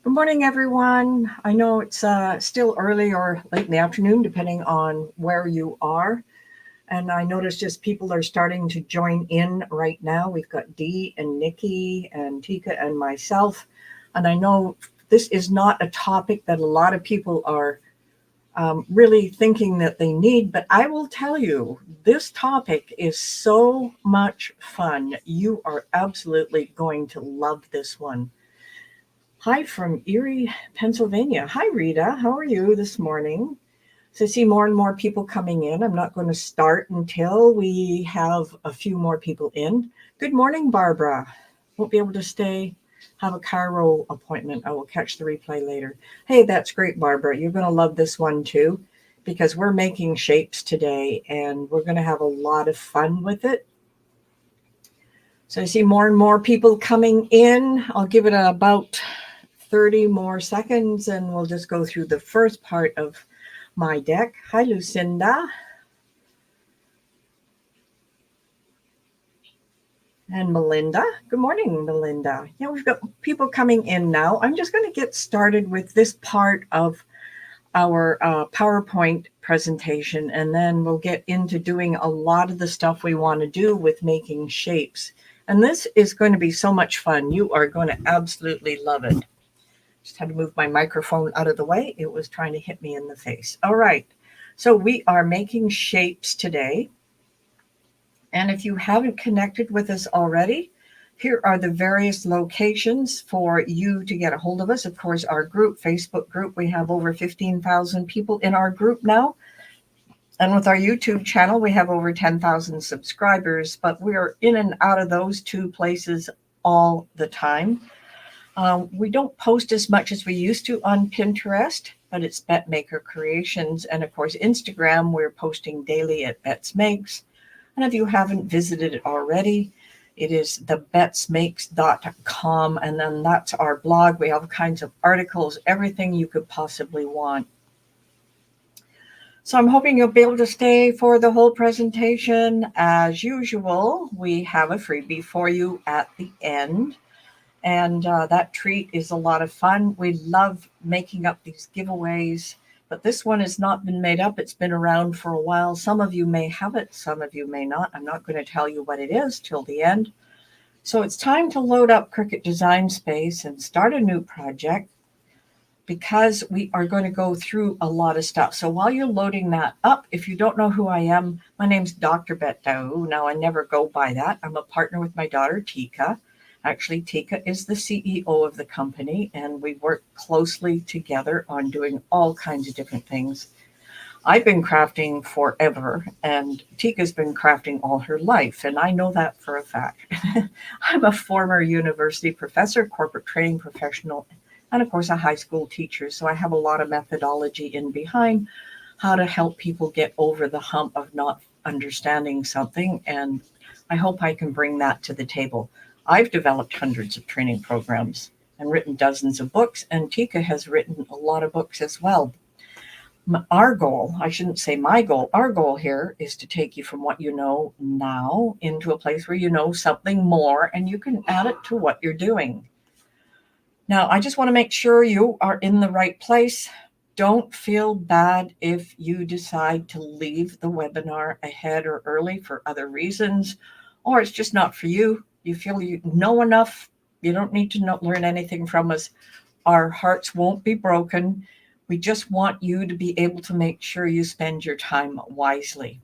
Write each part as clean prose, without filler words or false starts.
Good morning, everyone. I know it's still early or late in the afternoon, depending on where you are. And I notice just people are starting to join in right now. We've got Dee and Nikki and Tika and myself. And I know this is not a topic that a lot of people are really thinking that they need, but I will tell you, this topic is so much fun. You are absolutely going to love this one. Hi from Erie, Pennsylvania. Hi, Rita. How are you this morning? So I see more and more people coming in. I'm not going to start until we have a few more people in. Good morning, Barbara. Won't be able to stay, have a chiro appointment. I will catch the replay later. Hey, that's great, Barbara. You're going to love this one too, because we're making shapes today and we're going to have a lot of fun with it. So I see more and more people coming in. I'll give it about 30 more seconds and we'll just go through the first part of my deck. Hi, Lucinda. And Melinda. Good morning, Melinda. Yeah, we've got people coming in now. I'm just going to get started with this part of our PowerPoint presentation, and then we'll get into doing a lot of the stuff we want to do with making shapes. And this is going to be so much fun. You are going to absolutely love it. Just had to move my microphone out of the way. It was trying to hit me in the face. All right. So we are making shapes today. And if you haven't connected with us already, here are the various locations for you to get a hold of us. Of course, our group, Facebook group, we have over 15,000 people in our group now. And with our YouTube channel, we have over 10,000 subscribers, but we are in and out of those two places all the time. We don't post as much as we used to on Pinterest, but it's Bet Maker Creations. And of course, Instagram, we're posting daily at Bette's Makes. And if you haven't visited it already, it is thebetsmakes.com. And then that's our blog. We have all kinds of articles, everything you could possibly want. So I'm hoping you'll be able to stay for the whole presentation. As usual, we have a freebie for you at the end. And that treat is a lot of fun. We love making up these giveaways, but this one has not been made up. It's been around for a while. Some of you may have it, some of you may not. I'm not going to tell you what it is till the end. So it's time to load up Cricut Design Space and start a new project, because we are going to go through a lot of stuff. So while you're loading that up, if you don't know who I am, my name's Dr. Bette. Now, I never go by that. I'm a partner with my daughter, Tika. Actually, Tika is the CEO of the company, and we work closely together on doing all kinds of different things. I've been crafting forever, and Tika's been crafting all her life, and I know that for a fact. I'm a former university professor, corporate training professional, and of course a high school teacher, so I have a lot of methodology in behind how to help people get over the hump of not understanding something, and I hope I can bring that to the table. I've developed hundreds of training programs and written dozens of books, and Tika has written a lot of books as well. Our goal, I shouldn't say my goal, our goal here is to take you from what you know now into a place where you know something more and you can add it to what you're doing. Now, I just want to make sure you are in the right place. Don't feel bad if you decide to leave the webinar ahead or early for other reasons, or it's just not for you. You feel you know enough. You don't need to learn anything from us. Our hearts won't be broken. We just want you to be able to make sure you spend your time wisely.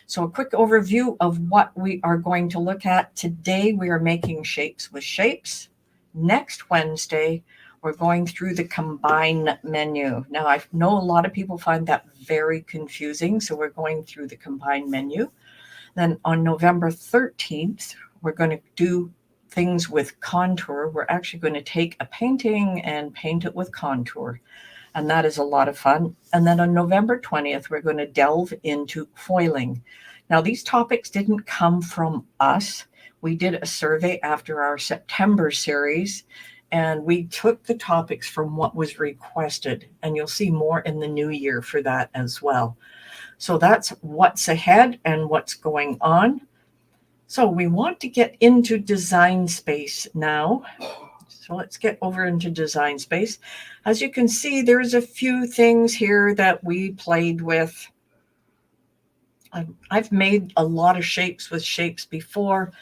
So a quick overview of what we are going to look at. Today, we are making shapes with shapes. Next Wednesday, we're going through the combine menu. Now, I know a lot of people find that very confusing, so we're going through the combine menu. Then on November 13th, we're going to do things with contour. We're actually going to take a painting and paint it with contour. And that is a lot of fun. And then on November 20th, we're going to delve into foiling. Now, these topics didn't come from us. We did a survey after our September series, and we took the topics from what was requested. And you'll see more in the new year for that as well. So that's what's ahead and what's going on. So we want to get into design space now. So let's get over into Design Space. As you can see, there's a few things here that we played with. I've made a lot of shapes with shapes before.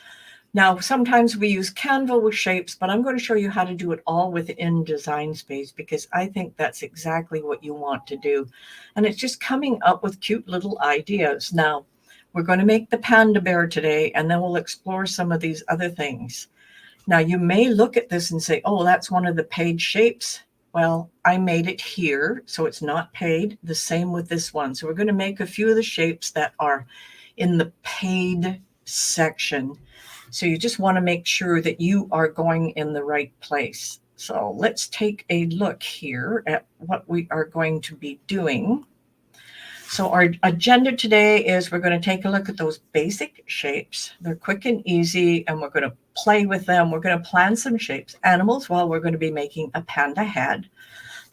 Now, sometimes we use Canva with shapes, but I'm going to show you how to do it all within Design Space because I think that's exactly what you want to do. And it's just coming up with cute little ideas. Now, we're going to make the panda bear today, and then we'll explore some of these other things. Now, you may look at this and say, oh, that's one of the paid shapes. Well, I made it here, so it's not paid. The same with this one. So we're going to make a few of the shapes that are in the paid section. So you just want to make sure that you are going in the right place. So let's take a look here at what we are going to be doing. So our agenda today is we're going to take a look at those basic shapes. They're quick and easy, and we're going to play with them. We're going to plan some shapes, animals, while we're going to be making a panda head.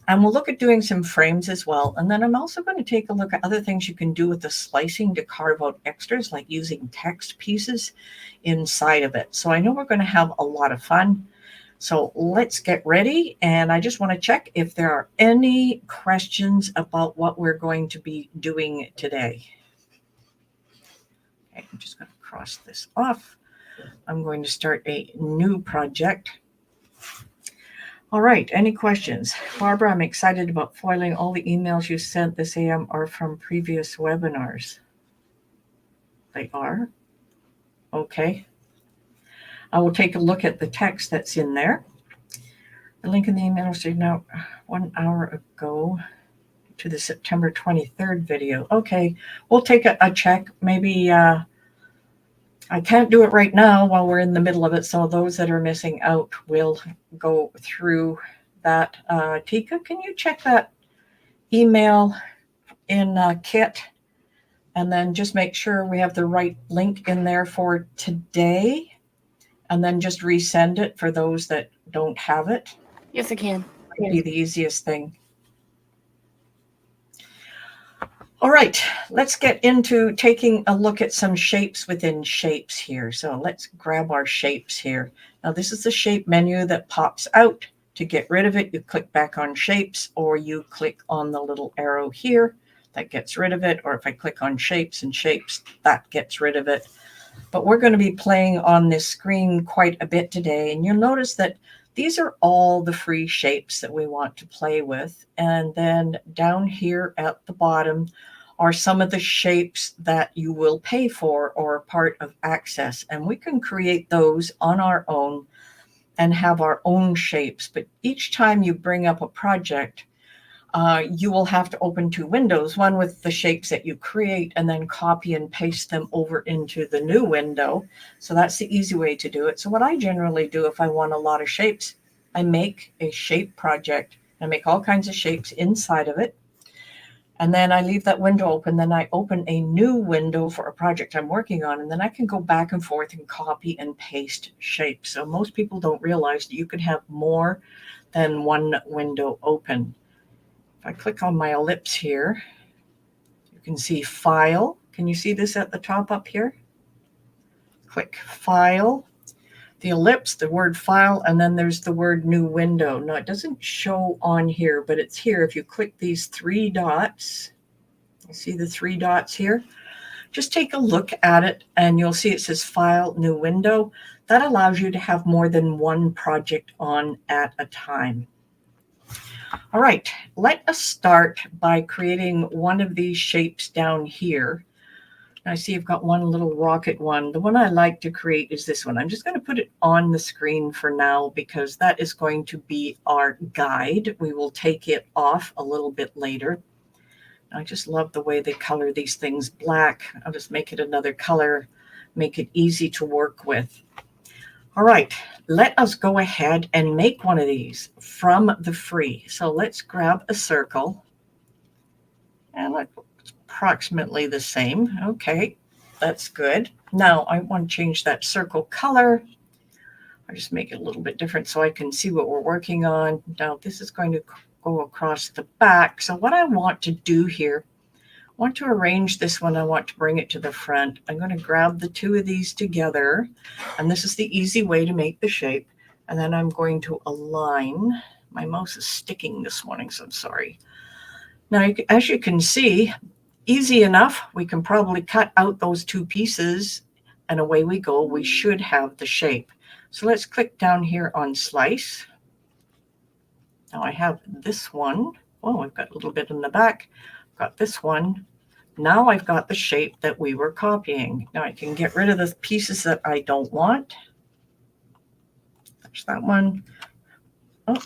And we'll look at doing some frames as well. And then I'm also going to take a look at other things you can do with the slicing to carve out extras, like using text pieces inside of it. So I know we're going to have a lot of fun. So let's get ready. And I just want to check if there are any questions about what we're going to be doing today. Okay, I'm just going to cross this off. I'm going to start a new project. All right, any questions? Barbara, I'm excited about foiling. All the emails you sent this AM are from previous webinars. They are? Okay. I will take a look at the text that's in there. The link in the email was now 1 hour ago to the September 23rd video. Okay, we'll take a check. Maybe I can't do it right now while we're in the middle of it, so those that are missing out will go through that. Tika, can you check that email in Kit? And then just make sure we have the right link in there for today. And then just resend it for those that don't have it. Yes, I can. It'd be the easiest thing. All right, let's get into taking a look at some shapes within shapes here. So let's grab our shapes here. Now this is the shape menu that pops out. To get rid of it, you click back on shapes, or you click on the little arrow here. That gets rid of it. Or if I click on shapes and shapes, that gets rid of it. But we're going to be playing on this screen quite a bit today. And you'll notice that these are all the free shapes that we want to play with. And then down here at the bottom are some of the shapes that you will pay for or are part of Access. And we can create those on our own and have our own shapes. But each time you bring up a project, you will have to open two windows, one with the shapes that you create and then copy and paste them over into the new window. So that's the easy way to do it. So what I generally do if I want a lot of shapes, I make a shape project. I make all kinds of shapes inside of it. And then I leave that window open. Then I open a new window for a project I'm working on. And then I can go back and forth and copy and paste shapes. So most people don't realize that you can have more than one window open. If I click on my ellipse here, you can see File. Can you see this at the top up here? Click File, the ellipse, the word File, and then there's the word New Window. Now, it doesn't show on here, but it's here. If you click these three dots, you see the three dots here? Just take a look at it, and you'll see it says File, New Window. That allows you to have more than one project on at a time. All right, let us start by creating one of these shapes down here. I see you've got one little rocket one. The one I like to create is this one. I'm just going to put it on the screen for now because that is going to be our guide. We will take it off a little bit later. I just love the way they color these things black. I'll just make it another color, make it easy to work with. All right, let us go ahead and make one of these from the free. So let's grab a circle. And it's approximately the same. Okay, that's good. Now I want to change that circle color. I'll just make it a little bit different so I can see what we're working on. Now this is going to go across the back. So what I want to do here, I want to arrange this one. I want to bring it to the front. I'm going to grab the two of these together. And this is the easy way to make the shape. And then I'm going to align. My mouse is sticking this morning, so I'm sorry. Now, as you can see, easy enough. We can probably cut out those two pieces and away we go. We should have the shape. So let's click down here on slice. Now I have this one. Oh, I've got a little bit in the back. Got this one. Now I've got the shape that we were copying. Now I can get rid of the pieces that I don't want. There's that one. Oh.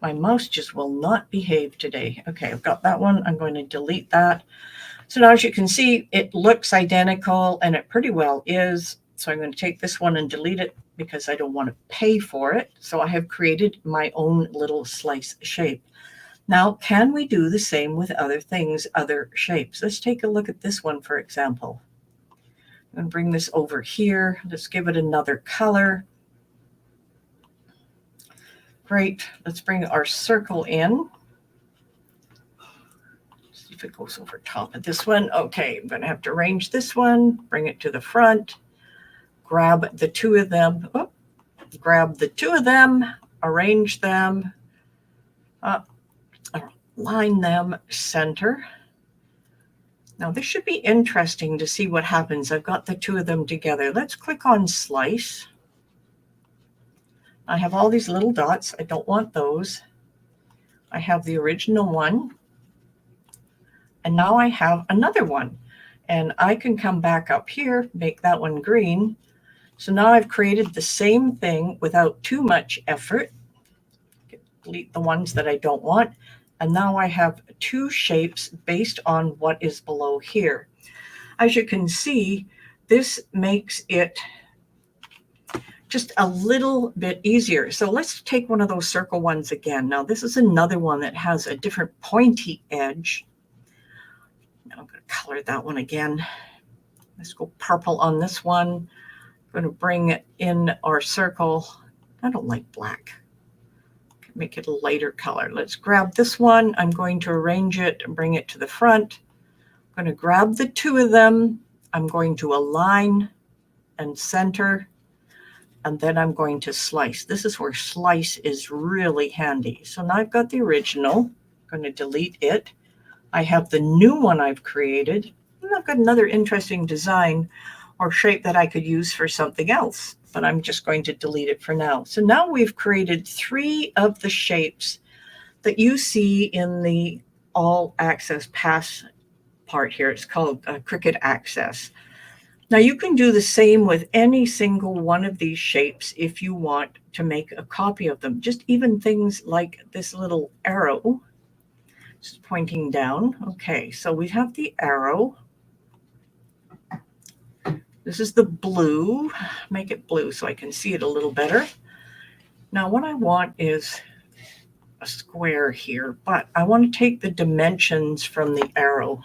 My mouse just will not behave today. Okay, I've got that one. I'm going to delete that. So now as you can see, it looks identical and it pretty well is. So I'm going to take this one and delete it because I don't want to pay for it. So I have created my own little slice shape. Now, can we do the same with other things, other shapes? Let's take a look at this one, for example. I'm going to bring this over here. Let's give it another color. Great. Let's bring our circle in. See if it goes over top of this one. Okay, I'm going to have to arrange this one, bring it to the front, grab the two of them, arrange them, align them, center. Now this should be interesting to see what happens. I've got the two of them together. Let's click on slice. I have all these little dots. I don't want those. I have the original one. And now I have another one. And I can come back up here, make that one green. So now I've created the same thing without too much effort. Delete the ones that I don't want. And now I have two shapes based on what is below here. As you can see, this makes it just a little bit easier. So let's take one of those circle ones again. Now this is another one that has a different pointy edge. Now I'm going to color that one again. Let's go purple on this one. I'm going to bring in our circle. I don't like black. Make it a lighter color. Let's grab this one. I'm going to arrange it and bring it to the front. I'm going to grab the two of them. I'm going to align and center. And then I'm going to slice. This is where slice is really handy. So now I've got the original. I'm going to delete it. I have the new one I've created. And I've got another interesting design or shape that I could use for something else, but I'm just going to delete it for now. So now we've created three of the shapes that you see in the all access pass part here. It's called Cricut Access. Now you can do the same with any single one of these shapes if you want to make a copy of them. Just even things like this little arrow, just pointing down. Okay, so we have the arrow. This is the blue. Make it blue so I can see it a little better. Now what I want is a square here, but I want to take the dimensions from the arrow.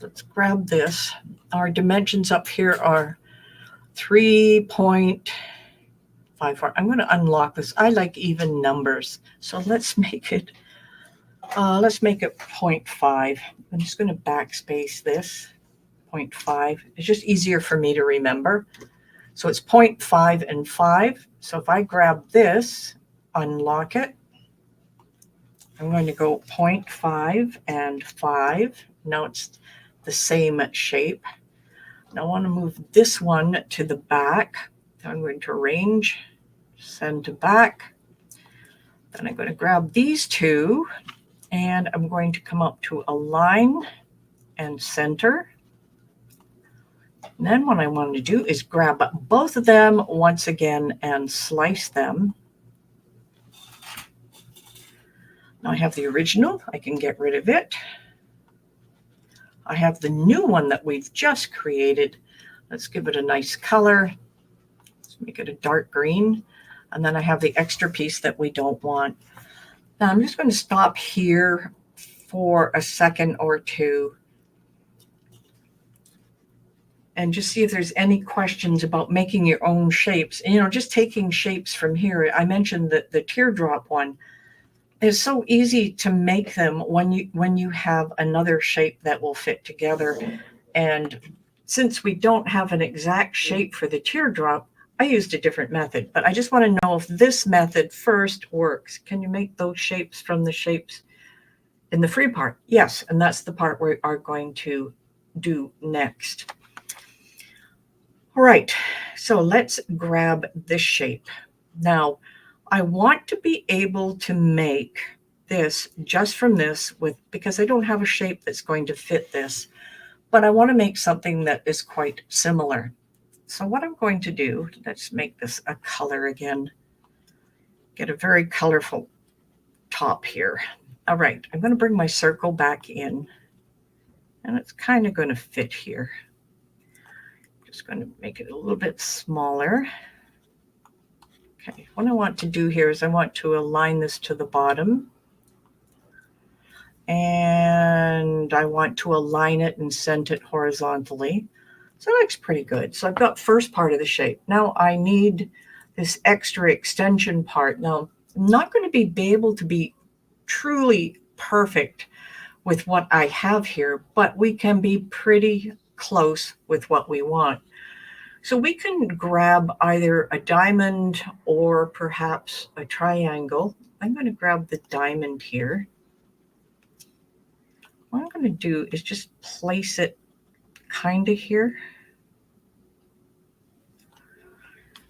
Let's grab this. Our dimensions up here are 3.54. I'm going to unlock this. I like even numbers. So let's make it 0.5. I'm just going to backspace this. 0.5. It's just easier for me to remember. So it's 0.5 and 5. So if I grab this, unlock it, I'm going to go 0.5 and 5. Now it's the same shape. Now I want to move this one to the back. So I'm going to arrange, send to back. Then I'm going to grab these two and I'm going to come up to align and center. And then what I want to do is grab both of them once again and slice them. Now I have the original. I can get rid of it. I have the new one that we've just created. Let's give it a nice color. Let's make it a dark green. And then I have the extra piece that we don't want. Now I'm just going to stop here for a second or two and just see if there's any questions about making your own shapes. You know, just taking shapes from here. I mentioned that the teardrop one. It's so easy to make them when you have another shape that will fit together. And since we don't have an exact shape for the teardrop, I used a different method, but I just want to know if this method first works. Can you make those shapes from the shapes in the free part? Yes, and that's the part we are going to do next. All right, so let's grab this shape. Now, I want to be able to make this just from this because I don't have a shape that's going to fit this, but I want to make something that is quite similar. So what I'm going to do, let's make this a color again. Get a very colorful top here. All right, I'm going to bring my circle back in, and it's kind of going to fit here. Just going to make it a little bit smaller. Okay, what I want to do here is I want to align this to the bottom. And I want to align it and center it horizontally. So it looks pretty good. So I've got first part of the shape. Now I need this extra extension part. Now I'm not going to be able to be truly perfect with what I have here, but we can be pretty close with what we want. So we can grab either a diamond or perhaps a triangle. I'm going to grab the diamond here. What I'm going to do is just place it kind of here.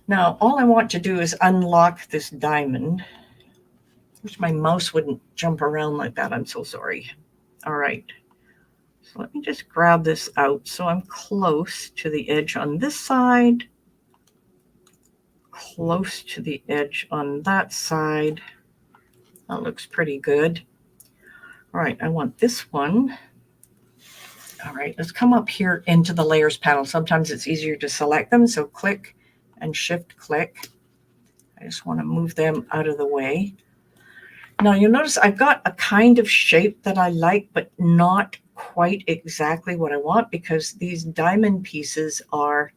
Now, all I want to do is unlock this diamond. I wish my mouse wouldn't jump around like that. I'm so sorry. All right. So let me just grab this out so I'm close to the edge on this side, close to the edge on that side. That looks pretty good. All right, I want this one. All right, let's come up here into the layers panel. Sometimes it's easier to select them, so click and shift click. I just want to move them out of the way. Now you'll notice I've got a kind of shape that I like, but not quite exactly what I want, because these diamond pieces are,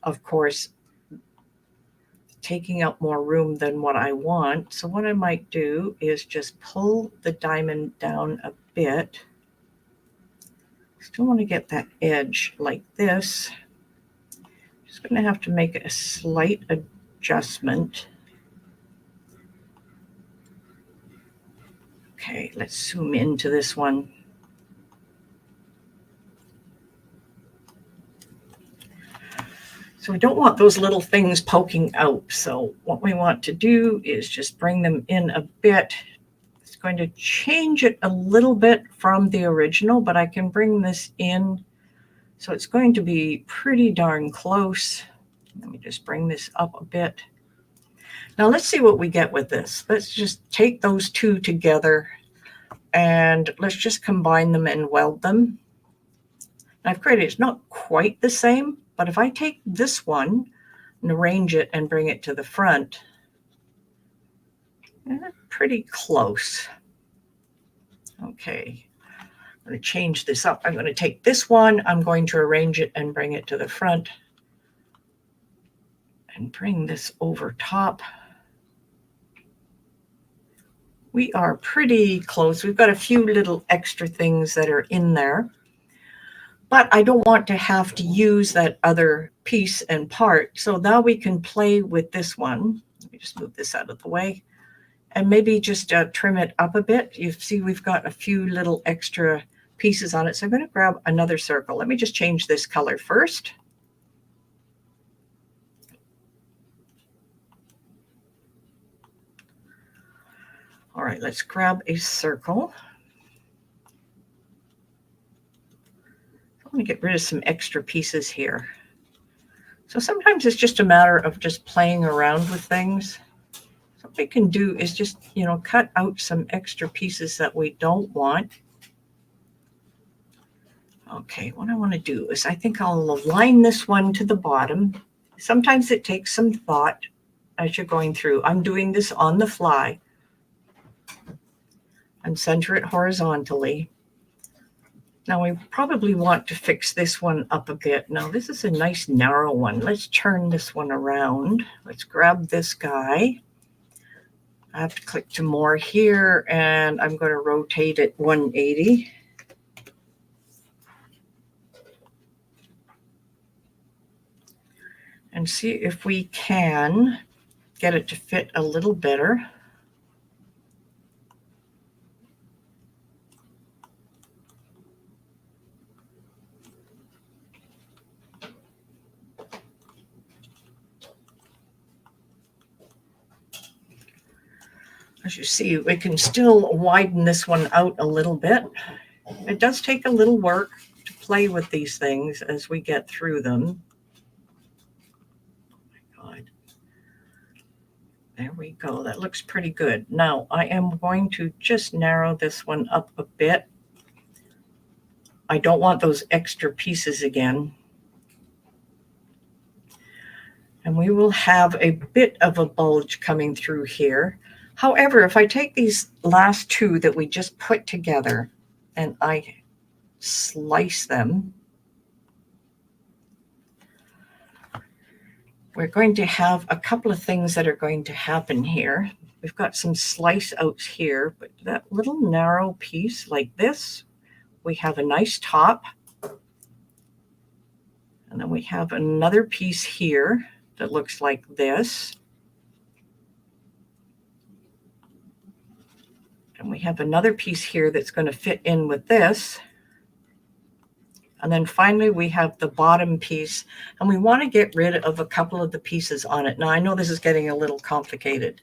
of course, taking up more room than what I want. So what I might do is just pull the diamond down a bit. Still want to get that edge like this. Just going to have to make a slight adjustment. Okay, let's zoom into this one. So we don't want those little things poking out. So what we want to do is just bring them in a bit. It's going to change it a little bit from the original, but I can bring this in. So it's going to be pretty darn close. Let me just bring this up a bit. Now let's see what we get with this. Let's just take those two together and let's just combine them and weld them. I've created, it's not quite the same, but if I take this one and arrange it and bring it to the front, pretty close. Okay, I'm going to change this up. I'm going to take this one, I'm going to arrange it and bring it to the front and bring this over top. We are pretty close. We've got a few little extra things that are in there, but I don't want to have to use that other piece and part. So now we can play with this one. Let me just move this out of the way and maybe just trim it up a bit. You see we've got a few little extra pieces on it. So I'm going to grab another circle. Let me just change this color first. All right, let's grab a circle. I'm going to get rid of some extra pieces here. So sometimes it's just a matter of just playing around with things. So what we can do is just, cut out some extra pieces that we don't want. Okay, what I want to do is I think I'll align this one to the bottom. Sometimes it takes some thought as you're going through. I'm doing this on the fly. And center it horizontally. Now we probably want to fix this one up a bit. Now this is a nice narrow one. Let's turn this one around. Let's grab this guy. I have to click to more here and I'm going to rotate it 180. and see if we can get it to fit a little better. As you see, we can still widen this one out a little bit. It does take a little work to play with these things as we get through them. Oh my God. There we go. That looks pretty good. Now I am going to just narrow this one up a bit. I don't want those extra pieces again. And we will have a bit of a bulge coming through here. However, if I take these last two that we just put together and I slice them, we're going to have a couple of things that are going to happen here. We've got some slice outs here, but that little narrow piece like this, we have a nice top. And then we have another piece here that looks like this. And we have another piece here that's going to fit in with this. And then finally, we have the bottom piece, and we want to get rid of a couple of the pieces on it. Now, I know this is getting a little complicated.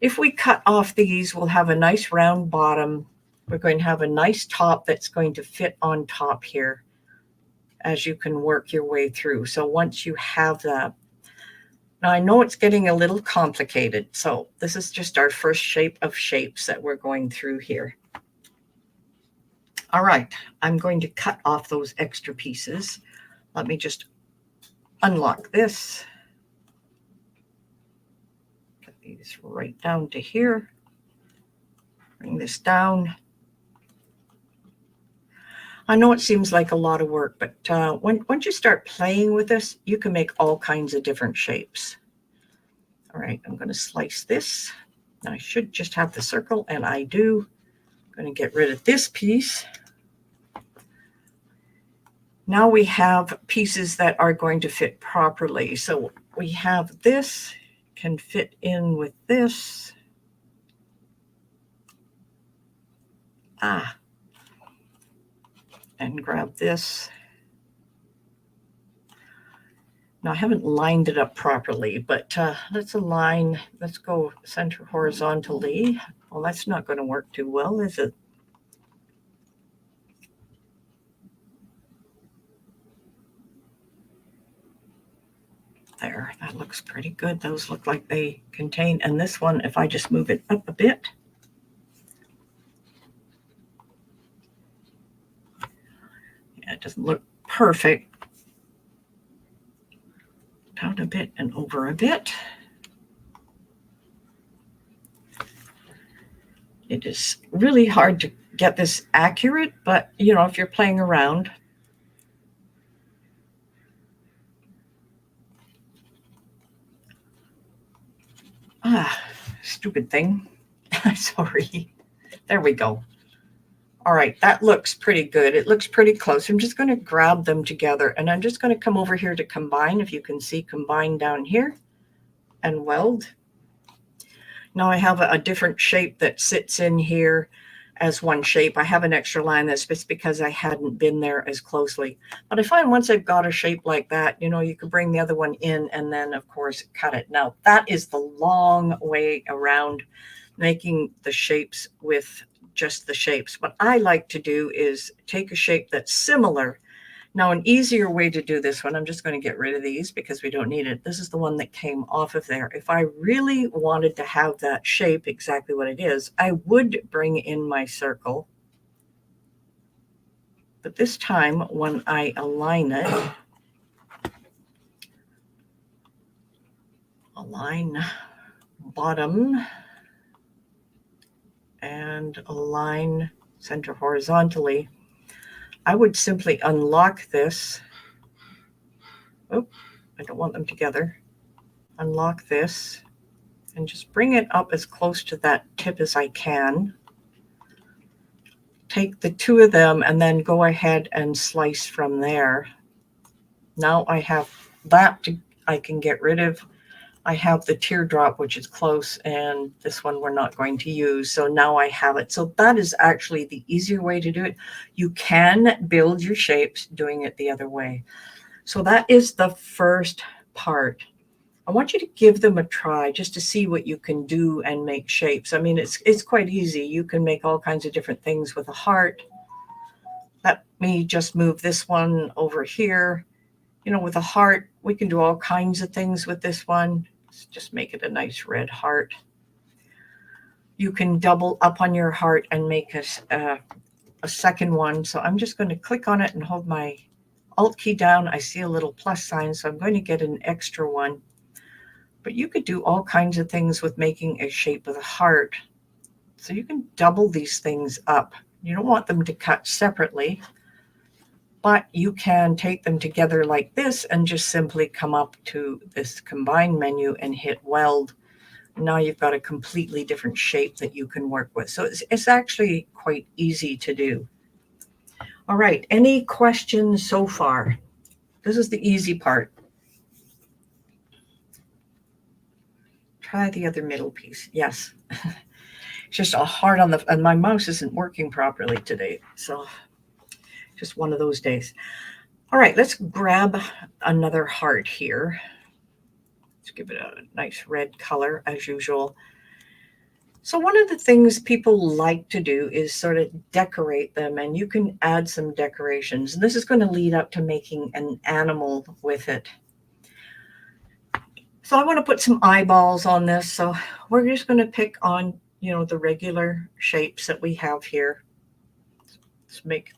If we cut off these, we'll have a nice round bottom. We're going to have a nice top that's going to fit on top here as you can work your way through. So once you have that, now I know it's getting a little complicated. So this is just our first shape of shapes that we're going through here. All right, I'm going to cut off those extra pieces. Let me just unlock this. Put these right down to here. Bring this down. I know it seems like a lot of work, but once you start playing with this, you can make all kinds of different shapes. All right, I'm going to slice this. Now I should just have the circle, and I do. I'm going to get rid of this piece. Now we have pieces that are going to fit properly. So we have this, can fit in with this. And grab this. Now I haven't lined it up properly, but let's align, let's go center horizontally. Well, that's not going to work too well, is it? There, that looks pretty good. Those look like they contain, and this one, if I just move it up a bit. Yeah, it doesn't look perfect. Down a bit and over a bit. It is really hard to get this accurate, but you know, if you're playing around. Stupid thing. Sorry. There we go. All right, that looks pretty good. It looks pretty close. I'm just going to grab them together, and I'm just going to come over here to combine. If you can see, combine down here and weld. Now I have a different shape that sits in here as one shape. I have an extra line that's just because I hadn't been there as closely. But I find once I've got a shape like that, you know, you can bring the other one in and then, of course, cut it. Now, that is the long way around making the shapes with just the shapes. What I like to do is take a shape that's similar. Now, an easier way to do this one, I'm just going to get rid of these because we don't need it. This is the one that came off of there. If I really wanted to have that shape exactly what it is, I would bring in my circle. But this time, when I align it, align bottom and align center horizontally, I would simply unlock this. Oh, I don't want them together. Unlock this and just bring it up as close to that tip as I can. Take the two of them and then go ahead and slice from there. Now I have that I can get rid of. I have the teardrop, which is close, and this one we're not going to use. So now I have it. So that is actually the easier way to do it. You can build your shapes doing it the other way. So that is the first part. I want you to give them a try just to see what you can do and make shapes. I mean, it's quite easy. You can make all kinds of different things with a heart. Let me just move this one over here. You know, with a heart, we can do all kinds of things with this one. Let's just make it a nice red heart. You can double up on your heart and make a second one. So I'm just going to click on it and hold my Alt key down. I see a little plus sign, so I'm going to get an extra one. But you could do all kinds of things with making a shape with a heart. So you can double these things up. You don't want them to cut separately, but you can take them together like this and just simply come up to this combine menu and hit weld. Now you've got a completely different shape that you can work with. So it's actually quite easy to do. All right, any questions so far? This is the easy part. Try the other middle piece. Yes. It's just a heart on and my mouse isn't working properly today. So just one of those days. All right, let's grab another heart here. Let's give it a nice red color as usual. So one of the things people like to do is sort of decorate them, and you can add some decorations. And this is going to lead up to making an animal with it. So I want to put some eyeballs on this. So we're just going to pick on, you know, the regular shapes that we have here. Let's make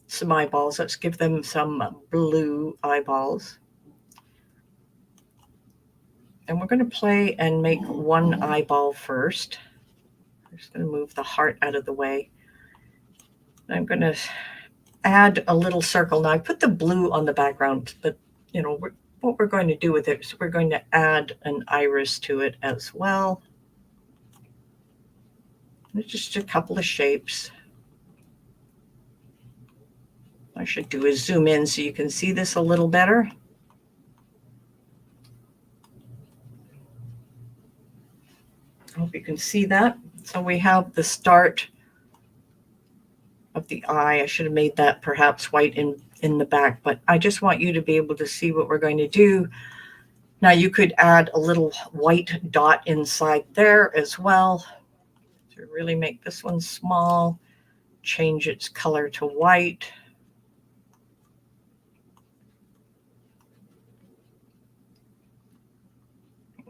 some eyeballs. Let's give them some blue eyeballs. And we're going to play and make one eyeball first. I'm just going to move the heart out of the way. I'm going to add a little circle. Now I put the blue on the background, but you know, what we're going to do with it is we're going to add an iris to it as well. It's just a couple of shapes. I should do a zoom in so you can see this a little better. I hope you can see that. So we have the start of the eye. I should have made that perhaps white in the back, but I just want you to be able to see what we're going to do. Now you could add a little white dot inside there as well to really make this one small, change its color to white.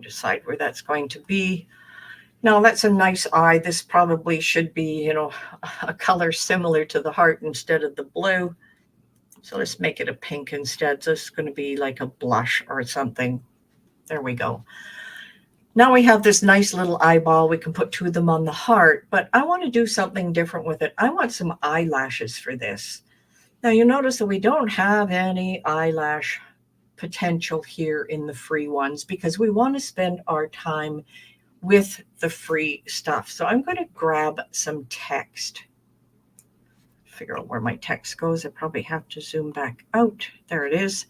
Decide where that's going to be. Now that's a nice eye. This probably should be, you know, a color similar to the heart instead of the blue. So let's make it a pink instead. So it's going to be like a blush or something. There we go. Now we have this nice little eyeball. We can put two of them on the heart, but I want to do something different with it. I want some eyelashes for this. Now you notice that we don't have any eyelash potential here in the free ones because we want to spend our time with the free stuff. So I'm going to grab some text. Figure out where my text goes. I probably have to zoom back out. There it is.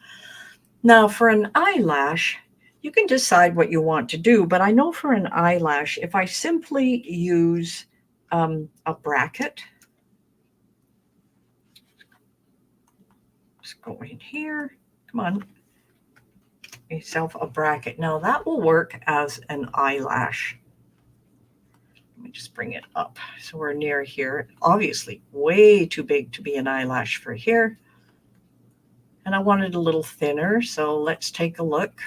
Now for an eyelash, you can decide what you want to do, but I know for an eyelash, if I simply use a bracket, just go in here, come on, yourself a bracket. Now that will work as an eyelash. Let me just bring it up so we're near here. Obviously way too big to be an eyelash for here. And I want it a little thinner, so let's take a look.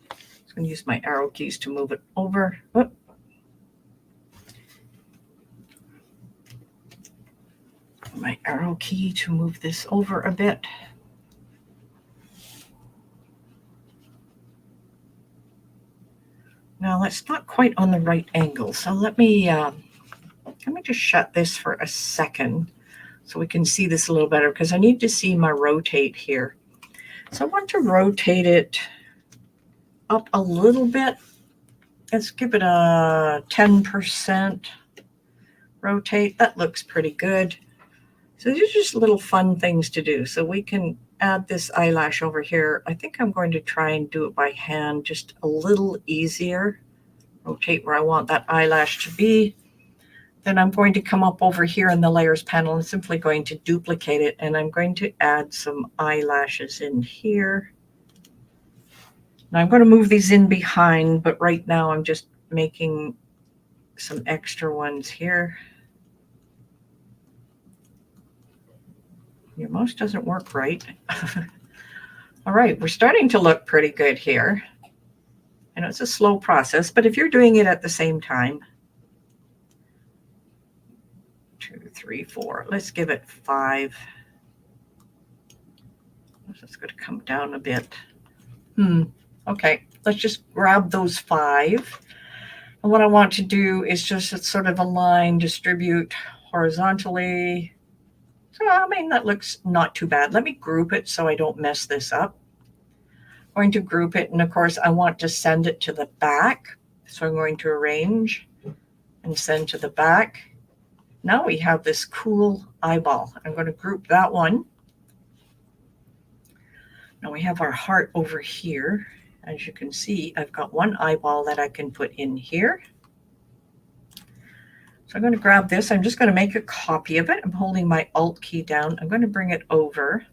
I'm going to use my arrow keys to move it over. Oh. My arrow key to move this over a bit. Now that's not quite on the right angle, so let me just shut this for a second so we can see this a little better because I need to see my rotate here. So I want to rotate it up a little bit. Let's give it a 10% rotate. That looks pretty good. So these are just little fun things to do. So we can add this eyelash over here. I think I'm going to try and do it by hand, just a little easier. Rotate where I want that eyelash to be. Then I'm going to come up over here in the layers panel and simply going to duplicate it. And I'm going to add some eyelashes in here. Now I'm going to move these in behind, but right now I'm just making some extra ones here. Your mouse doesn't work right. All right, we're starting to look pretty good here. I know it's a slow process, but if you're doing it at the same time, 2, 3, 4, let's give it 5. It's going to come down a bit. Okay, let's just grab those 5. And what I want to do is just sort of align, distribute horizontally. So, I mean, that looks not too bad. Let me group it so I don't mess this up. I'm going to group it, and of course, I want to send it to the back. So I'm going to arrange and send to the back. Now we have this cool eyeball. I'm going to group that one. Now we have our heart over here. As you can see, I've got one eyeball that I can put in here. So I'm going to grab this. I'm just going to make a copy of it. I'm holding my Alt key down. I'm going to bring it over.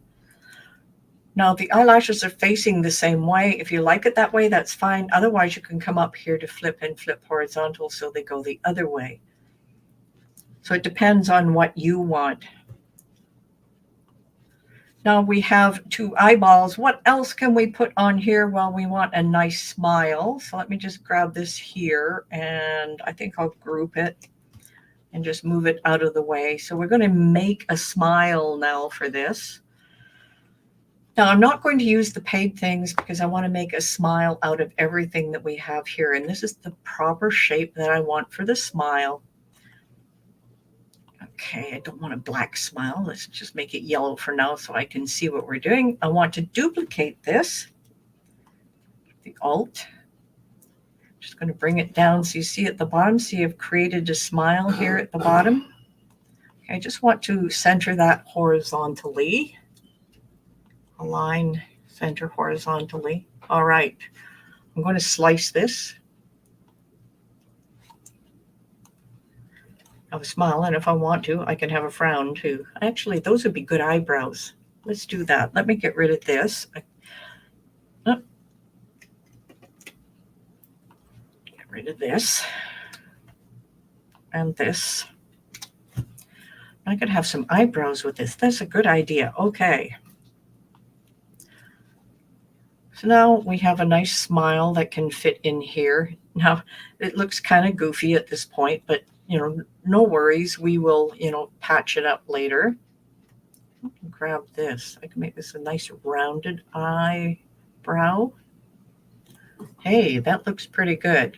Now the eyelashes are facing the same way. If you like it that way, that's fine. Otherwise, you can come up here to flip and flip horizontal so they go the other way. So it depends on what you want. Now we have 2 eyeballs. What else can we put on here? Well, we want a nice smile. So let me just grab this here, and I think I'll group it and just move it out of the way. So we're going to make a smile now for this. Now I'm not going to use the paid things because I want to make a smile out of everything that we have here. And this is the proper shape that I want for the smile. Okay, I don't want a black smile. Let's just make it yellow for now so I can see what we're doing. I want to duplicate this. The Alt. Just going to bring it down so you see at the bottom. See, I've created a smile here at the bottom. Okay, I just want to center that horizontally. Align, center horizontally. All right, I'm going to slice this. I have a smile, and if I want to, I can have a frown too. Actually, those would be good eyebrows. Let's do that. Let me get rid of this. Rid of this and this. I could have some eyebrows with this. That's a good idea. Okay. So now we have a nice smile that can fit in here. Now it looks kind of goofy at this point, but no worries. We will, patch it up later. Grab this. I can make this a nice rounded eyebrow. Hey, that looks pretty good.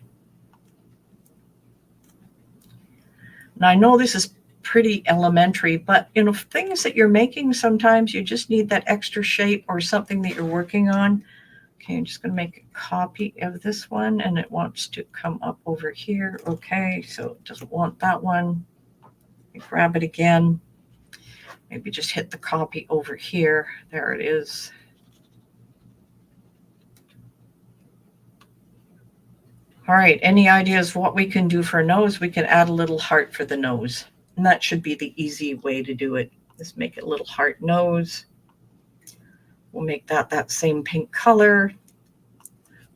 Now, I know this is pretty elementary, but, things that you're making, sometimes you just need that extra shape or something that you're working on. Okay, I'm just going to make a copy of this one, and it wants to come up over here. Okay, so it doesn't want that one. Grab it again. Maybe just hit the copy over here. There it is. All right, any ideas what we can do for a nose? We can add a little heart for the nose. And that should be the easy way to do it. Let's make it a little heart nose. We'll make that same pink color.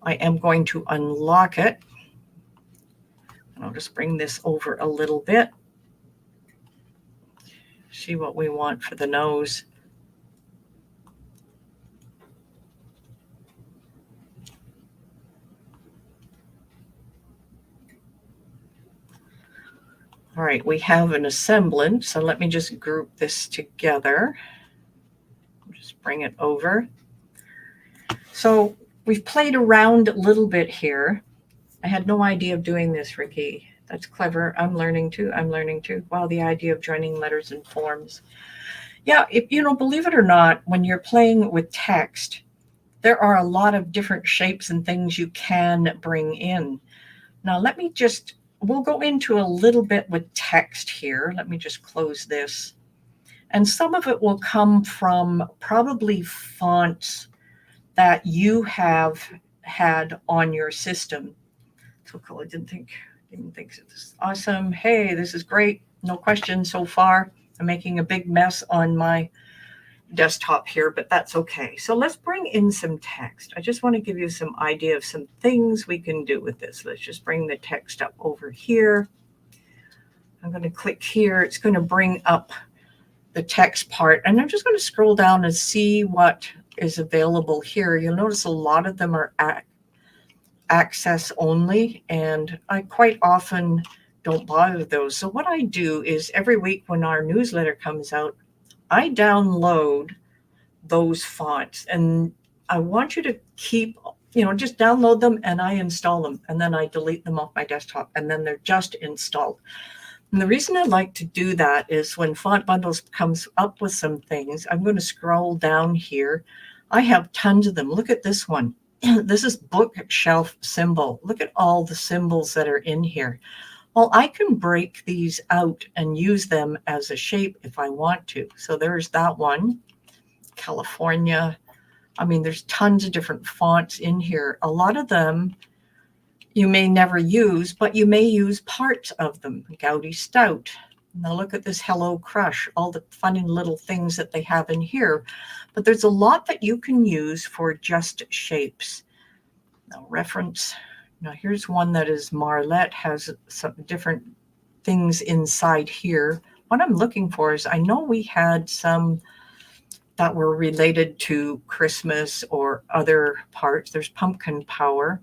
I am going to unlock it. And I'll just bring this over a little bit. See what we want for the nose. All right, we have an assemblant, so let me just group this together. Just bring it over. So we've played around a little bit here. I had no idea of doing this, Ricky. That's clever. I'm learning too. Wow, the idea of joining letters and forms. Yeah, believe it or not, when you're playing with text, there are a lot of different shapes and things you can bring in. Now, we'll go into a little bit with text here. Let me just close this. And some of it will come from probably fonts that you have had on your system. So cool. I didn't think this is awesome. Hey, this is great. No questions so far. I'm making a big mess on my desktop here, but that's okay. So let's bring in some text. I just want to give you some idea of some things we can do with this. Let's just bring the text up over here. I'm going to click here. It's going to bring up the text part, and I'm just going to scroll down and see what is available here. You'll notice a lot of them are access only, and I quite often don't bother those. So what I do is every week when our newsletter comes out, I download those fonts, and I want you to keep, just download them, and I install them, and then I delete them off my desktop, and then they're just installed. And the reason I like to do that is when Font Bundles comes up with some things, I'm going to scroll down here. I have tons of them. Look at this one. This is bookshelf symbol. Look at all the symbols that are in here. Well, I can break these out and use them as a shape if I want to. So there's that one, California. I mean, there's tons of different fonts in here. A lot of them you may never use, but you may use parts of them. Gouty Stout. Now look at this Hello Crush, all the funny little things that they have in here. But there's a lot that you can use for just shapes. Now reference. Now here's one that is Marlette, has some different things inside here. What I'm looking for is, I know we had some that were related to Christmas or other parts. There's Pumpkin Power.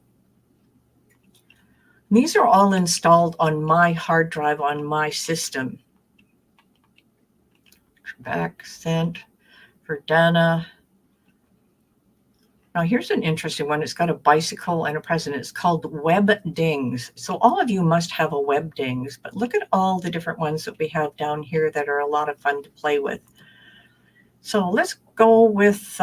These are all installed on my hard drive on my system. Accent, Verdana. Now here's an interesting one. It's got a bicycle and a president. It's called Web Dings. So all of you must have a Web Dings, but look at all the different ones that we have down here that are a lot of fun to play with. So let's go with,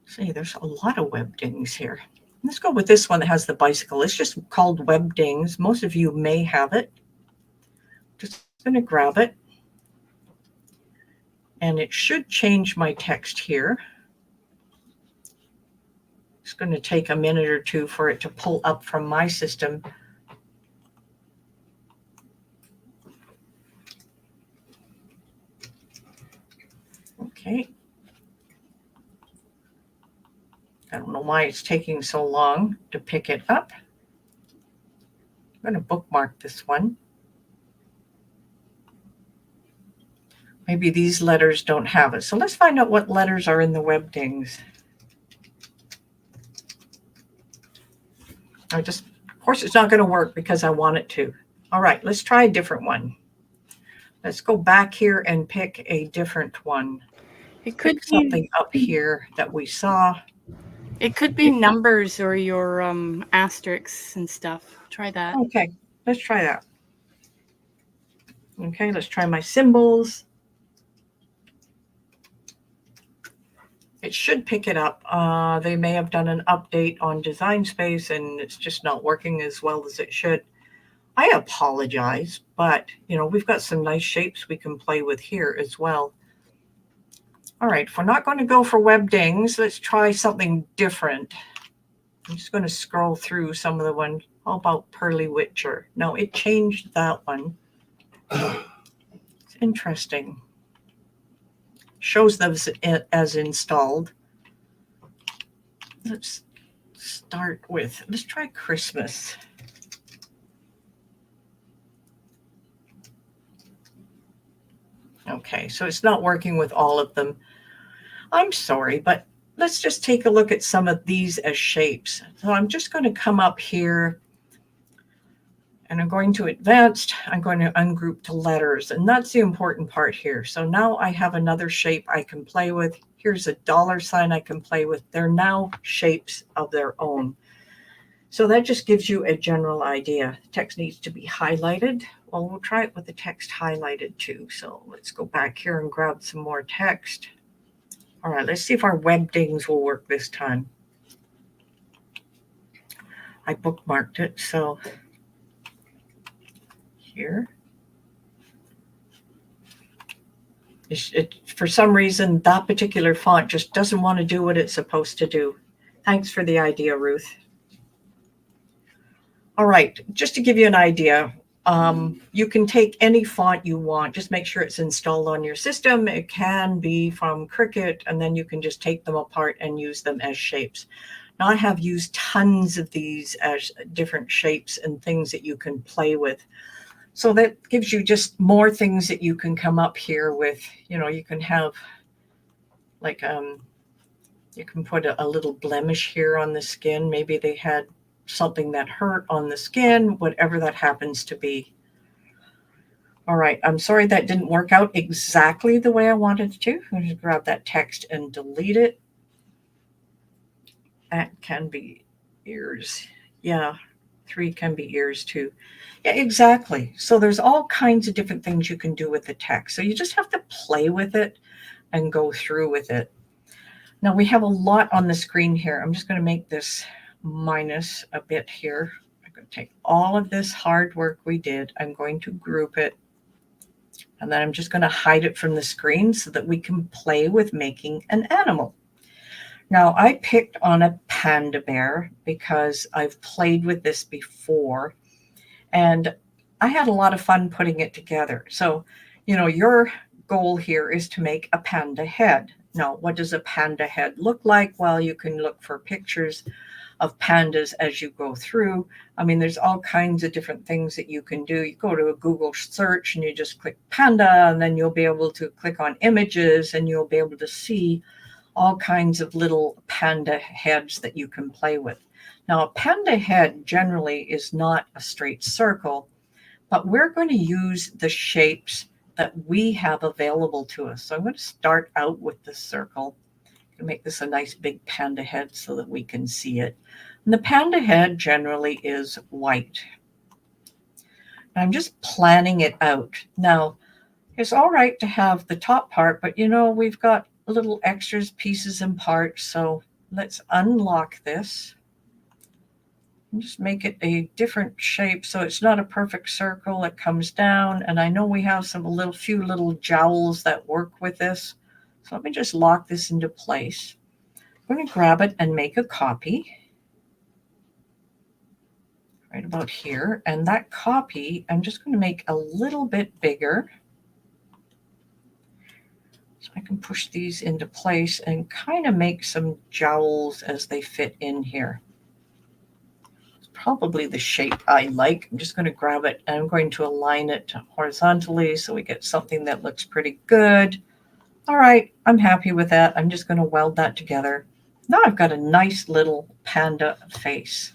see, there's a lot of Web Dings here. Let's go with this one that has the bicycle. It's just called Web Dings. Most of you may have it. Just going to grab it. And it should change my text here. It's going to take a minute or two for it to pull up from my system. Okay. I don't know why it's taking so long to pick it up. I'm going to bookmark this one. Maybe these letters don't have it. So let's find out what letters are in the Web Dings. Of course, it's not going to work because I want it to. All right, let's try a different one. Let's go back here and pick a different one. It could pick something up here that we saw. It could be numbers or your asterisks and stuff. Try that. Okay, let's try that. Okay, let's try my symbols. It should pick it up. They may have done an update on Design Space and it's just not working as well as it should. I apologize, but we've got some nice shapes we can play with here as well. All right, if we're not going to go for Web Dings, let's try something different. I'm just going to scroll through some of the ones. How about Pearly Witcher? No, it changed that one. It's interesting. Shows them as installed. Let's start with, let's try Christmas. Okay, so it's not working with all of them. I'm sorry, but let's just take a look at some of these as shapes. So I'm just going to come up here and I'm going to advanced. I'm going to ungroup to letters, and that's the important part here. So now I have another shape I can play with. Here's a $sign I can play with. They're now shapes of their own. So that just gives you a general idea. The text needs to be highlighted. Well, we'll try it with the text highlighted too. So let's go back here and grab some more text. All right, let's see if our Web Dings will work this time. I bookmarked it, so here. For some reason, that particular font just doesn't want to do what it's supposed to do. Thanks for the idea, Ruth. All right, just to give you an idea, you can take any font you want. Just make sure it's installed on your system. It can be from Cricut, and then you can just take them apart and use them as shapes. Now, I have used tons of these as different shapes and things that you can play with. So that gives you just more things that you can come up here with. You know, you can have like, you can put a little blemish here on the skin. Maybe they had something that hurt on the skin, whatever that happens to be. All right, I'm sorry that didn't work out exactly the way I wanted it to. I'm going to grab that text and delete it. That can be ears. Yeah, 3 can be ears too. Yeah, exactly. So there's all kinds of different things you can do with the text. So you just have to play with it and go through with it. Now we have a lot on the screen here. I'm just going to make this minus a bit here. I'm going to take all of this hard work we did. I'm going to group it. And then I'm just going to hide it from the screen so that we can play with making an animal. Now I picked on a panda bear because I've played with this before. And I had a lot of fun putting it together. So, you know, your goal here is to make a panda head. Now, what does a panda head look like? Well, you can look for pictures of pandas as you go through. I mean, there's all kinds of different things that you can do. You go to a Google search and you just click panda, and then you'll be able to click on images and you'll be able to see all kinds of little panda heads that you can play with. Now, a panda head generally is not a straight circle, but we're going to use the shapes that we have available to us. So I'm going to start out with the circle and make this a nice big panda head so that we can see it. And the panda head generally is white. I'm just planning it out. Now, it's all right to have the top part, but you know, we've got little extras, pieces and parts. So let's unlock this. Just make it a different shape so it's not a perfect circle. It comes down, and I know we have some few little jowls that work with this. So let me just lock this into place. I'm going to grab it and make a copy right about here. And that copy, I'm just going to make a little bit bigger. So I can push these into place and kind of make some jowls as they fit in here. Probably the shape I like. I'm just going to grab it and I'm going to align it horizontally so we get something that looks pretty good. All right, I'm happy with that. I'm just going to weld that together. Now I've got a nice little panda face.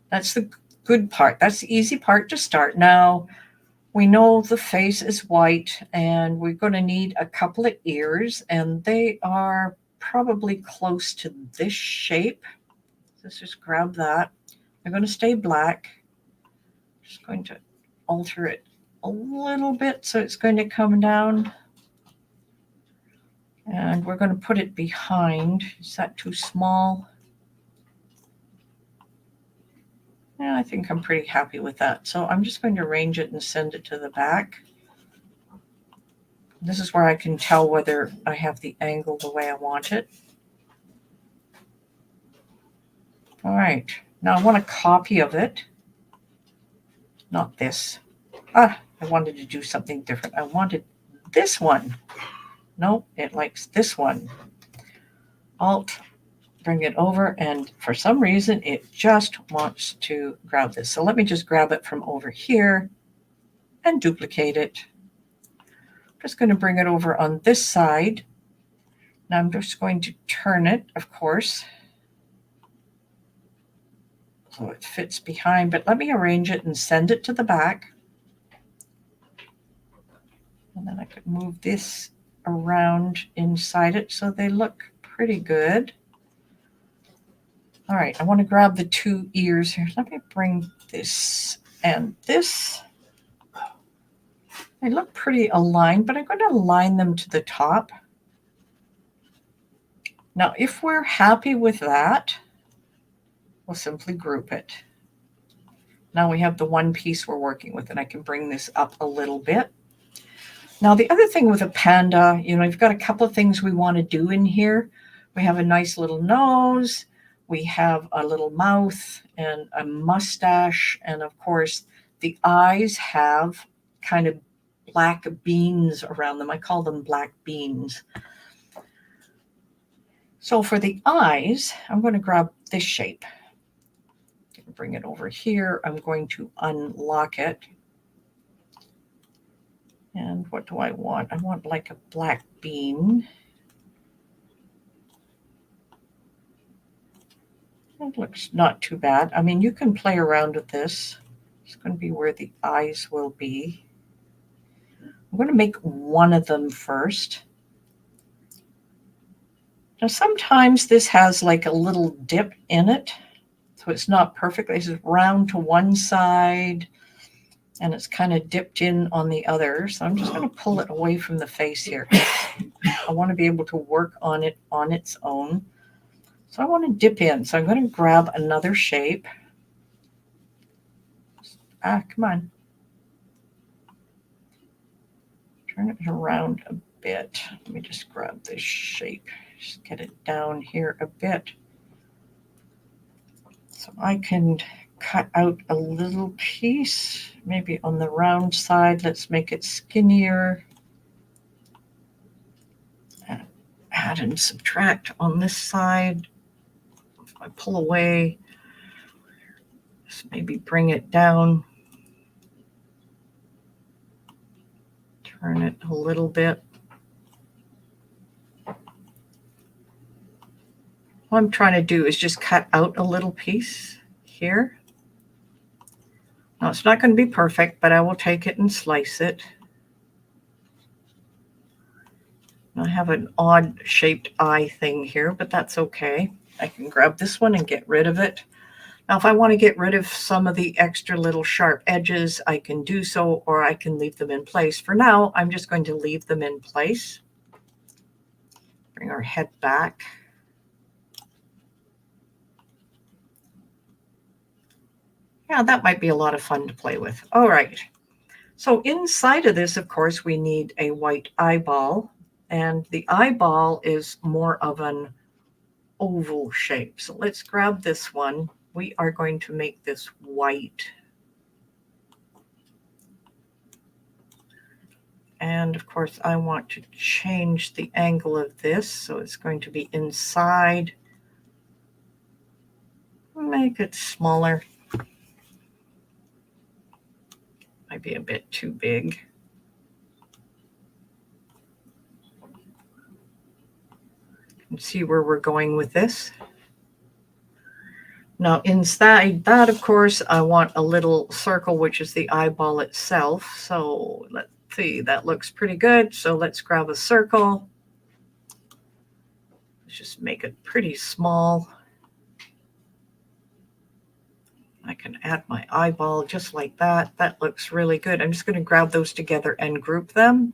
That's the good part. That's the easy part to start. Now we know the face is white and we're going to need a couple of ears, and they are probably close to this shape. Let's just grab that. They're going to stay black. Just going to alter it a little bit so it's going to come down. And we're going to put it behind. Is that too small? Yeah, I think I'm pretty happy with that. So I'm just going to arrange it and send it to the back. This is where I can tell whether I have the angle the way I want it. All right. Now I want a copy of it. Not this. I wanted to do something different. I wanted this one. No, it likes this one. Alt, bring it over, and for some reason it just wants to grab this. So let me just grab it from over here and duplicate it. I'm just going to bring it over on this side. Now I'm just going to turn it, of course, so it fits behind, but let me arrange it and send it to the back. And then I could move this around inside it so they look pretty good. All right, I want to grab the 2 ears here. Let me bring this and this. They look pretty aligned, but I'm going to align them to the top. Now, if we're happy with that, we'll simply group it. Now we have the one piece we're working with, and I can bring this up a little bit. Now, the other thing with a panda, you've got a couple of things we want to do in here. We have a nice little nose. We have a little mouth and a mustache. And of course, the eyes have kind of black beans around them. I call them black beans. So for the eyes, I'm going to grab this shape. Bring it over here. I'm going to unlock it. And what do I want? I want like a black bean. It looks not too bad. I mean, you can play around with this. It's going to be where the eyes will be. I'm going to make one of them first. Now, sometimes this has like a little dip in it, so it's not perfect. It's round to one side, and it's kind of dipped in on the other. So I'm just going to pull it away from the face here. I want to be able to work on it on its own. So I want to dip in. So I'm going to grab another shape. Come on. Turn it around a bit. Let me just grab this shape. Just get it down here a bit. So I can cut out a little piece, maybe on the round side. Let's make it skinnier. And add and subtract on this side. If I pull away, just maybe bring it down. Turn it a little bit. What I'm trying to do is just cut out a little piece here. Now, it's not going to be perfect, but I will take it and slice it. I have an odd shaped eye thing here, but that's okay. I can grab this one and get rid of it. Now, if I want to get rid of some of the extra little sharp edges, I can do so, or I can leave them in place. For now, I'm just going to leave them in place. Bring our head back. Yeah, that might be a lot of fun to play with. All right. So inside of this, of course, we need a white eyeball. And the eyeball is more of an oval shape. So let's grab this one. We are going to make this white. And of course, I want to change the angle of this. So it's going to be inside. Make it smaller. Might be a bit too big. You can see where we're going with this. Now inside that, of course, I want a little circle, which is the eyeball itself. So let's see, that looks pretty good. So let's grab a circle. Let's just make it pretty small. I can add my eyeball just like that. That looks really good. I'm just going to grab those together and group them.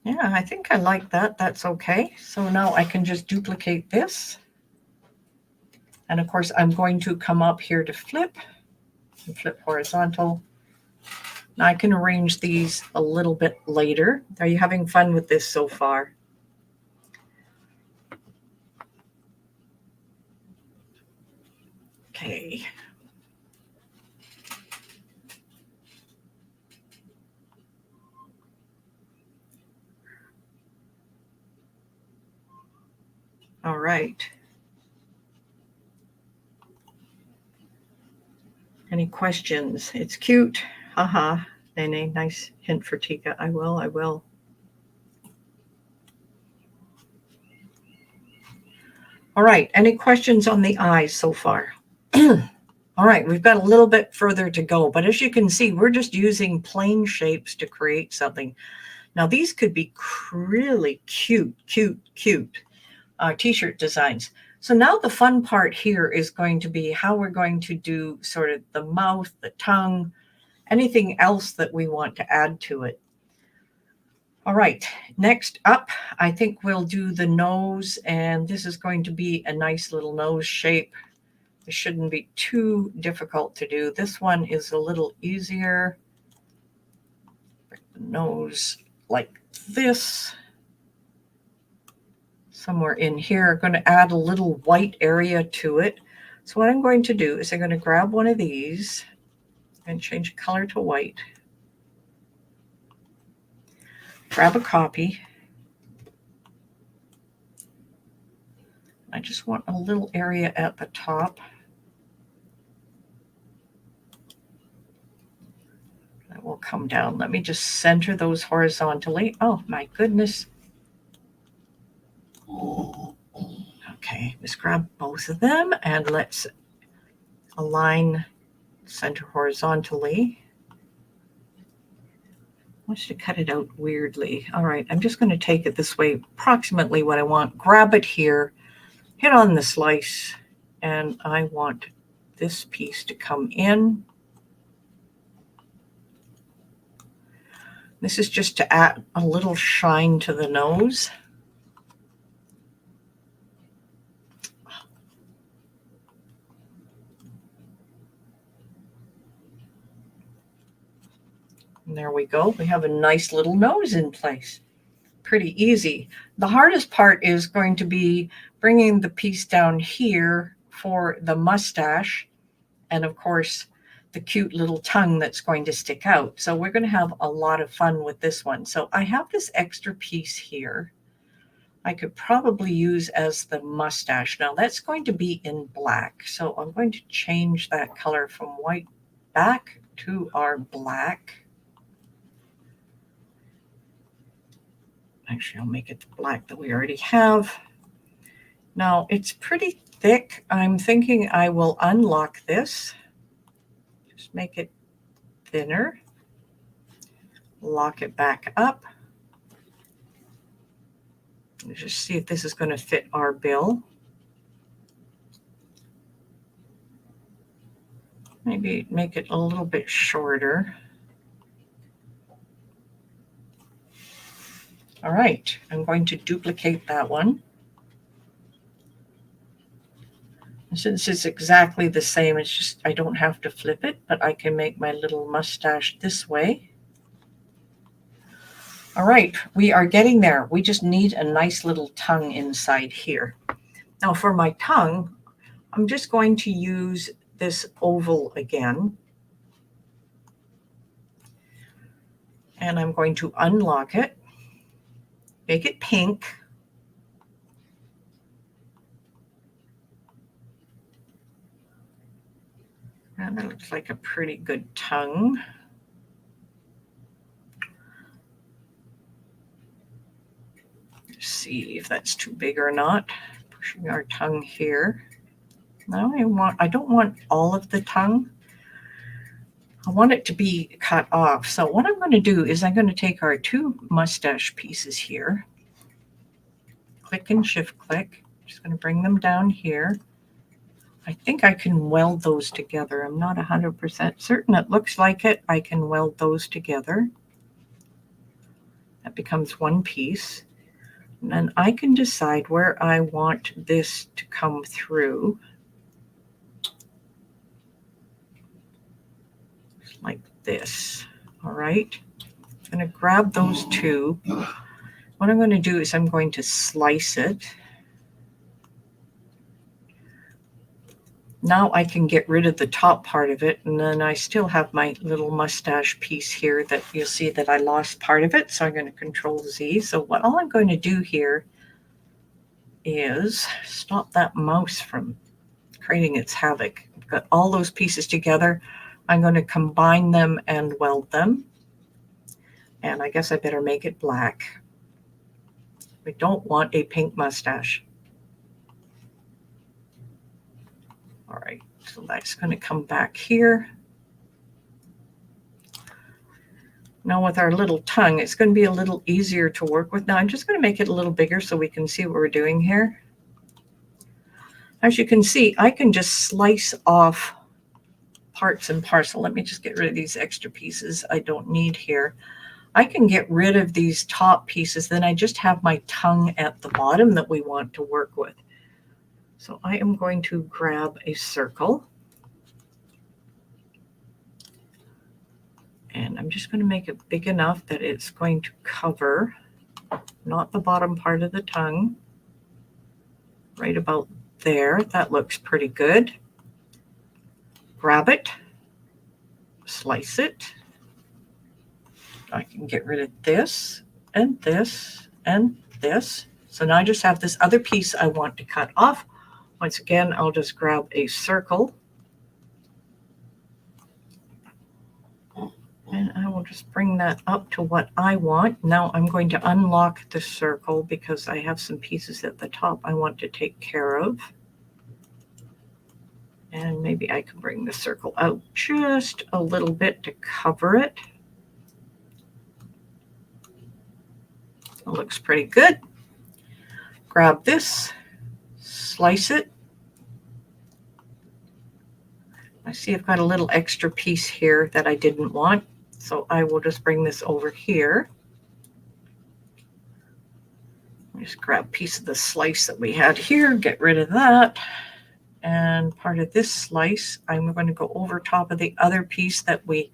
Yeah, I think I like that. That's okay. So now I can just duplicate this. And of course, I'm going to come up here to flip and flip horizontal. Now I can arrange these a little bit later. Are you having fun with this so far? Okay. All right. Any questions? It's cute. Haha. Nene, nice hint for Tika. I will. All right. Any questions on the eyes so far? All right. We've got a little bit further to go, but as you can see, we're just using plain shapes to create something. Now, these could be really cute t-shirt designs. So now the fun part here is going to be how we're going to do sort of the mouth, the tongue, anything else that we want to add to it. All right, next up, I think we'll do the nose, and this is going to be a nice little nose shape. It shouldn't be too difficult to do. This one is a little easier. Bring the nose like this. Somewhere in here, I'm going to add a little white area to it. So what I'm going to do is I'm going to grab one of these and change the color to white. Grab a copy. I just want a little area at the top. That will come down. Let me just center those horizontally. Oh my goodness. Okay, let's grab both of them and let's align center horizontally. I want you to cut it out weirdly. All right, I'm just going to take it this way, approximately what I want. Grab it here, hit on the slice, and I want this piece to come in. This is just to add a little shine to the nose. And there we go. We have a nice little nose in place. Pretty easy. The hardest part is going to be bringing the piece down here for the mustache. And of course, the cute little tongue that's going to stick out. So we're going to have a lot of fun with this one. So I have this extra piece here. I could probably use as the mustache. Now that's going to be in black. So I'm going to change that color from white back to our black. Actually, I'll make it the black that we already have. Now it's pretty thick. I'm thinking I will unlock this. Just make it thinner. Lock it back up. Let's just see if this is going to fit our bill. Maybe make it a little bit shorter. All right, I'm going to duplicate that one. And since it's exactly the same, it's just I don't have to flip it, but I can make my little mustache this way. All right, we are getting there. We just need a nice little tongue inside here. Now for my tongue, I'm just going to use this oval again. And I'm going to unlock it. Make it pink. And that looks like a pretty good tongue. Let's see if that's too big or not. Pushing our tongue here. Now I don't want all of the tongue. I want it to be cut off. So what I'm going to do is I'm going to take our two mustache pieces here. Click and shift click. Just going to bring them down here. I think I can weld those together. I'm not 100% certain. It looks like it. I can weld those together. That becomes one piece. And then I can decide where I want this to come through. Like this. All right. I'm going to grab those two. What I'm going to do is I'm going to slice it. Now I can get rid of the top part of it, and then I still have my little mustache piece here that you'll see that I lost part of it. So I'm going to Control Z. So all I'm going to do here is stop that mouse from creating its havoc. I've got all those pieces together. I'm going to combine them and weld them. And I guess I better make it black. We don't want a pink mustache. All right, so that's going to come back here. Now with our little tongue, it's going to be a little easier to work with. Now I'm just going to make it a little bigger so we can see what we're doing here. As you can see, I can just slice off parts and parcel. Let me just get rid of these extra pieces I don't need here. I can get rid of these top pieces. Then I just have my tongue at the bottom that we want to work with. So I am going to grab a circle. And I'm just going to make it big enough that it's going to cover not the bottom part of the tongue, right about there. That looks pretty good. Grab it, slice it. I can get rid of this and this and this. So now I just have this other piece I want to cut off. Once again, I'll just grab a circle. And I will just bring that up to what I want. Now I'm going to unlock the circle because I have some pieces at the top I want to take care of. And maybe I can bring the circle out just a little bit to cover it. It looks pretty good. Grab this, slice it. I see I've got a little extra piece here that I didn't want. So I will just bring this over here. Just grab a piece of the slice that we had here, get rid of that. And part of this slice, I'm going to go over top of the other piece that we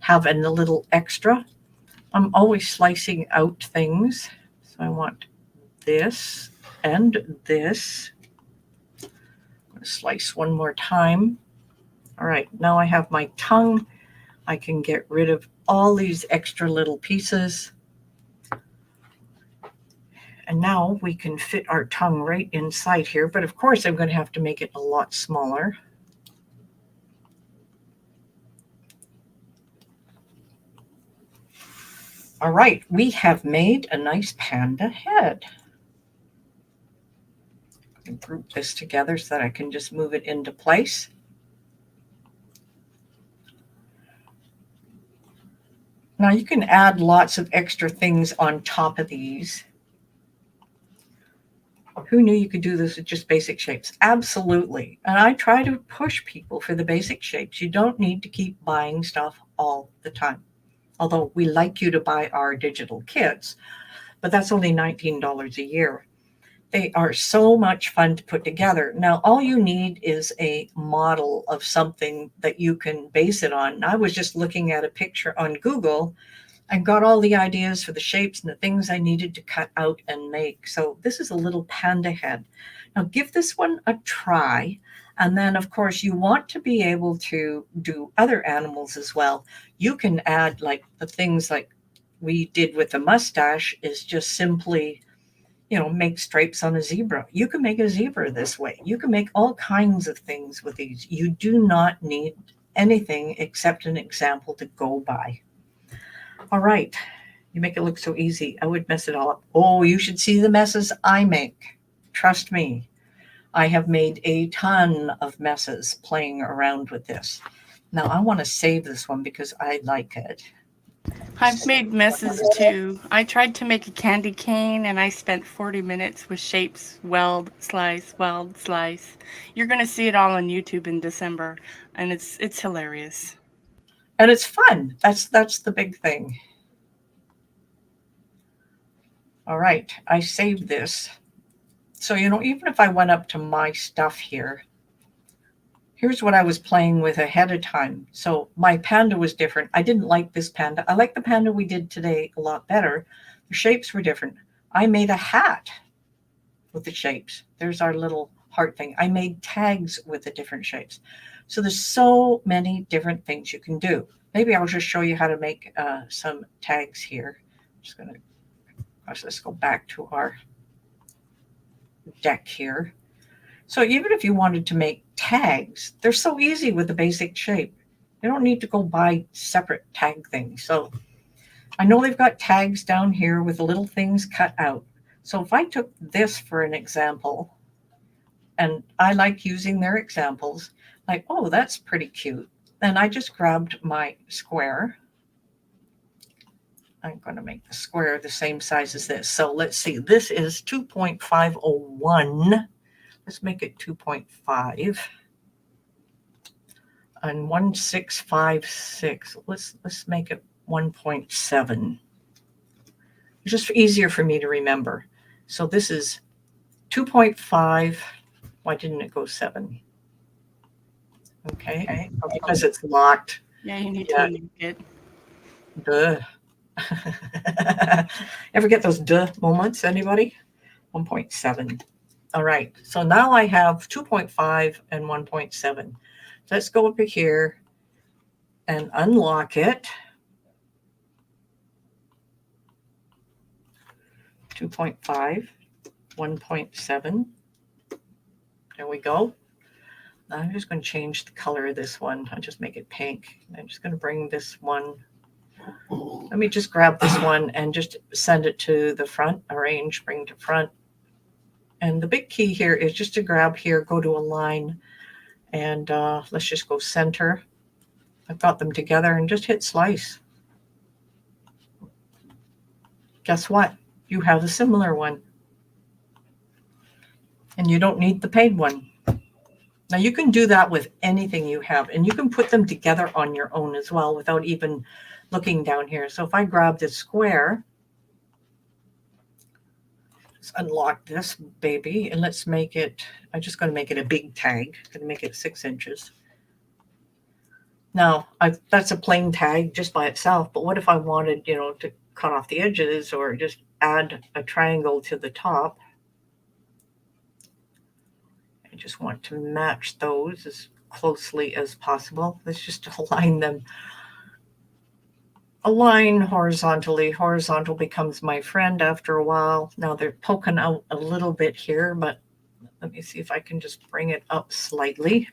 have in the little extra. I'm always slicing out things. So I want this and this. I'm going to slice one more time. All right, now I have my tongue. I can get rid of all these extra little pieces. And now we can fit our tongue right inside here. But of course, I'm going to have to make it a lot smaller. All right, we have made a nice panda head. I can group this together so that I can just move it into place. Now you can add lots of extra things on top of these. Who knew you could do this with just basic shapes? Absolutely. And I try to push people for the basic shapes. You don't need to keep buying stuff all the time. Although we like you to buy our digital kits, but that's only $19 a year. They are so much fun to put together. Now, all you need is a model of something that you can base it on. I was just looking at a picture on Google and got all the ideas for the shapes and the things I needed to cut out and make. So this is a little panda head. Now give this one a try. And then, of course, you want to be able to do other animals as well. You can add like the things like we did with the mustache is just simply, make stripes on a zebra. You can make a zebra this way. You can make all kinds of things with these. You do not need anything except an example to go by. All right. You make it look so easy. I would mess it all up. Oh, you should see the messes I make. Trust me. I have made a ton of messes playing around with this. Now I want to save this one because I like it. I've made messes too. I tried to make a candy cane and I spent 40 minutes with shapes, weld, slice, weld, slice. You're going to see it all on YouTube in December, and it's hilarious. And it's fun. That's the big thing. All right, I saved this. So, even if I went up to my stuff here, here's what I was playing with ahead of time. So my panda was different. I didn't like this panda. I like the panda we did today a lot better. The shapes were different. I made a hat with the shapes. There's our little heart thing. I made tags with the different shapes. So there's so many different things you can do. Maybe I'll just show you how to make some tags here. I'm just going to, let's go back to our deck here. So even if you wanted to make tags, they're so easy with the basic shape. You don't need to go buy separate tag things. So I know they've got tags down here with little things cut out. So if I took this for an example, and I like using their examples, like, oh, that's pretty cute. Then I just grabbed my square. I'm going to make the square the same size as this. So let's see, this is 2.501. Let's make it 2.5 and 1656. Let's make it 1.7. It's just easier for me to remember. So this is 2.5 Why didn't it go 7? Okay, because it's locked. Yeah, you need Yeah. to unlock it. Duh. Ever get those duh moments, anybody? 1.7. All right, so now I have 2.5 and 1.7. Let's go over here and unlock it. 2.5, 1.7. There we go. Now I'm just going to change the color of this one. I'll just make it pink. I'm just going to bring this one. Let me just grab this one and just send it to the front. Arrange, bring to front. And the big key here is just to grab here, go to align, and let's just go center. I've got them together and just hit slice. Guess what? You have a similar one. And you don't need the paid one. Now you can do that with anything you have, and you can put them together on your own as well without even looking down here. So if I grab this square, let's unlock this baby and let's make it, I'm just going to make it a big tag. I'm going to make it 6 inches. Now that's a plain tag just by itself, but what if I wanted, to cut off the edges or just add a triangle to the top? I just want to match those as closely as possible. Let's just align them. Align horizontally. Horizontal becomes my friend after a while. Now they're poking out a little bit here, but let me see if I can just bring it up slightly.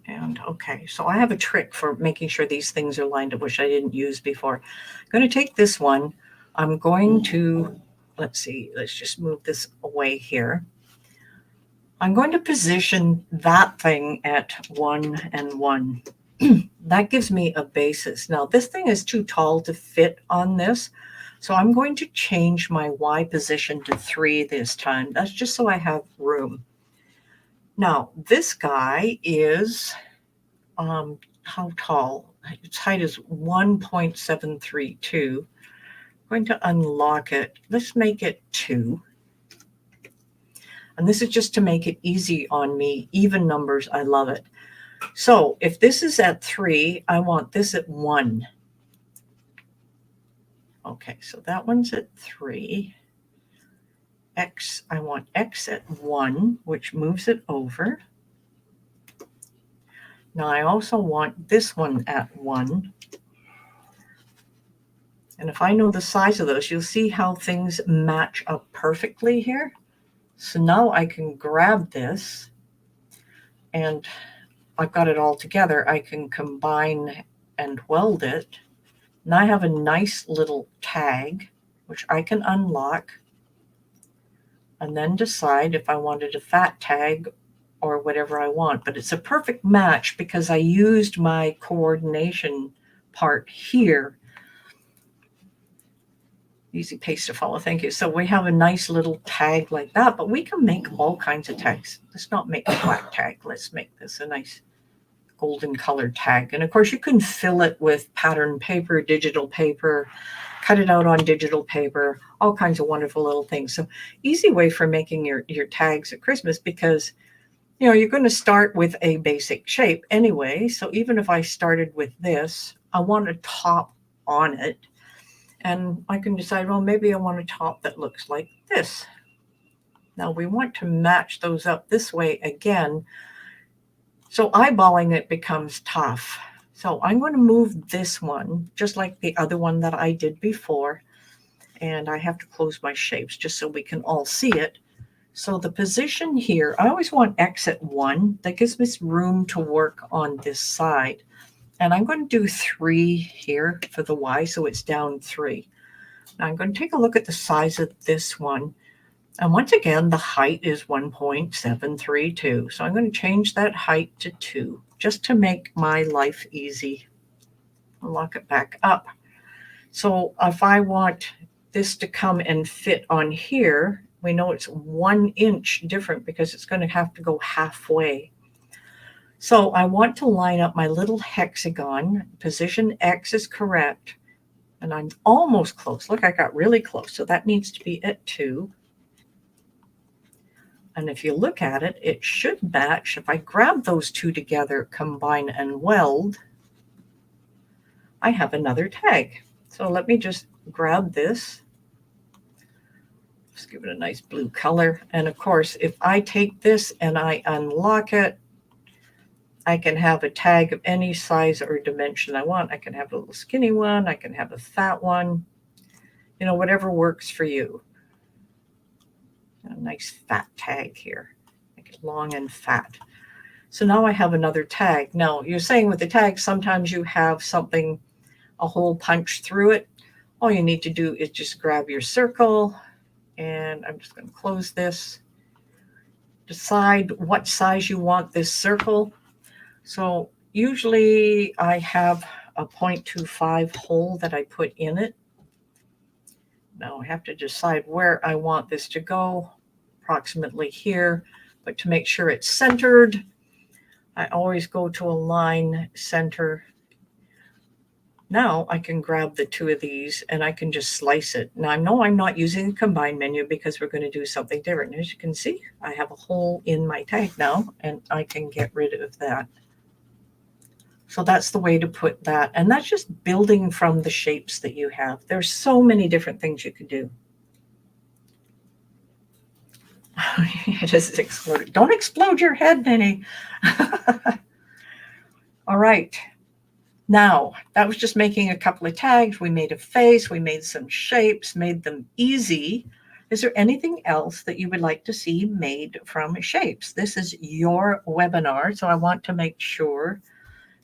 And okay, so I have a trick for making sure these things are lined up, which I didn't use before. I'm going to take this one. I'm going to, let's see, let's just move this away here. I'm going to position that thing at 1 and 1. That gives me a basis. Now this thing is too tall to fit on this, so I'm going to change my Y position to 3 this time. That's just so I have room. Now this guy is, how tall? Its height is 1.732. I'm going to unlock it. Let's make it 2. And this is just to make it easy on me. Even numbers, I love it. So if this is at 3, I want this at 1. Okay, so that one's at 3. X, I want X at 1, which moves it over. Now I also want this one at 1. And if I know the size of those, you'll see how things match up perfectly here. So now I can grab this, and I've got it all together. I can combine and weld it. Now I have a nice little tag, which I can unlock and then decide if I wanted a fat tag or whatever I want. But it's a perfect match because I used my coordination part here. Easy paste to follow, thank you. So we have a nice little tag like that, but we can make all kinds of tags. Let's not make a black tag. Let's make this a nice golden colored tag. And of course you can fill it with pattern paper, digital paper, cut it out on digital paper, all kinds of wonderful little things. So easy way for making your tags at Christmas, because you're going to start with a basic shape anyway. So even if I started with this, I want a top on it. And I can decide, well, maybe I want a top that looks like this. Now we want to match those up this way again. So eyeballing it becomes tough. So I'm going to move this one, just like the other one that I did before. And I have to close my shapes just so we can all see it. So the position here, I always want X at 1. That gives me room to work on this side. And I'm going to do 3 here for the Y, so it's down 3. Now I'm going to take a look at the size of this one. And once again, the height is 1.732. So I'm going to change that height to 2, just to make my life easy. I'll lock it back up. So if I want this to come and fit on here, we know it's 1 inch different because it's going to have to go halfway. So I want to line up my little hexagon. Position X is correct. And I'm almost close. Look, I got really close. So that needs to be at 2. And if you look at it, it should match. If I grab those two together, combine and weld, I have another tag. So let me just grab this. Just give it a nice blue color. And of course, if I take this and I unlock it, I can have a tag of any size or dimension I want. I can have a little skinny one. I can have a fat one. You know, whatever works for you. A nice fat tag here. Make it long and fat. So now I have another tag. Now, you're saying with the tag, sometimes you have something, a hole punched through it. All you need to do is just grab your circle, and I'm just going to close this. Decide what size you want this circle. So usually I have a 0.25 hole that I put in it. Now I have to decide where I want this to go, approximately here, but to make sure it's centered, I always go to align center. Now I can grab the two of these and I can just slice it. Now I know I'm not using the combine menu because we're going to do something different. As you can see, I have a hole in my tag now and I can get rid of that. So that's the way to put that. And that's just building from the shapes that you have. There's so many different things you could do. It just exploded. Don't explode your head, Minnie. All right. Now, that was just making a couple of tags. We made a face, we made some shapes, made them easy. Is there anything else that you would like to see made from shapes? This is your webinar, so I want to make sure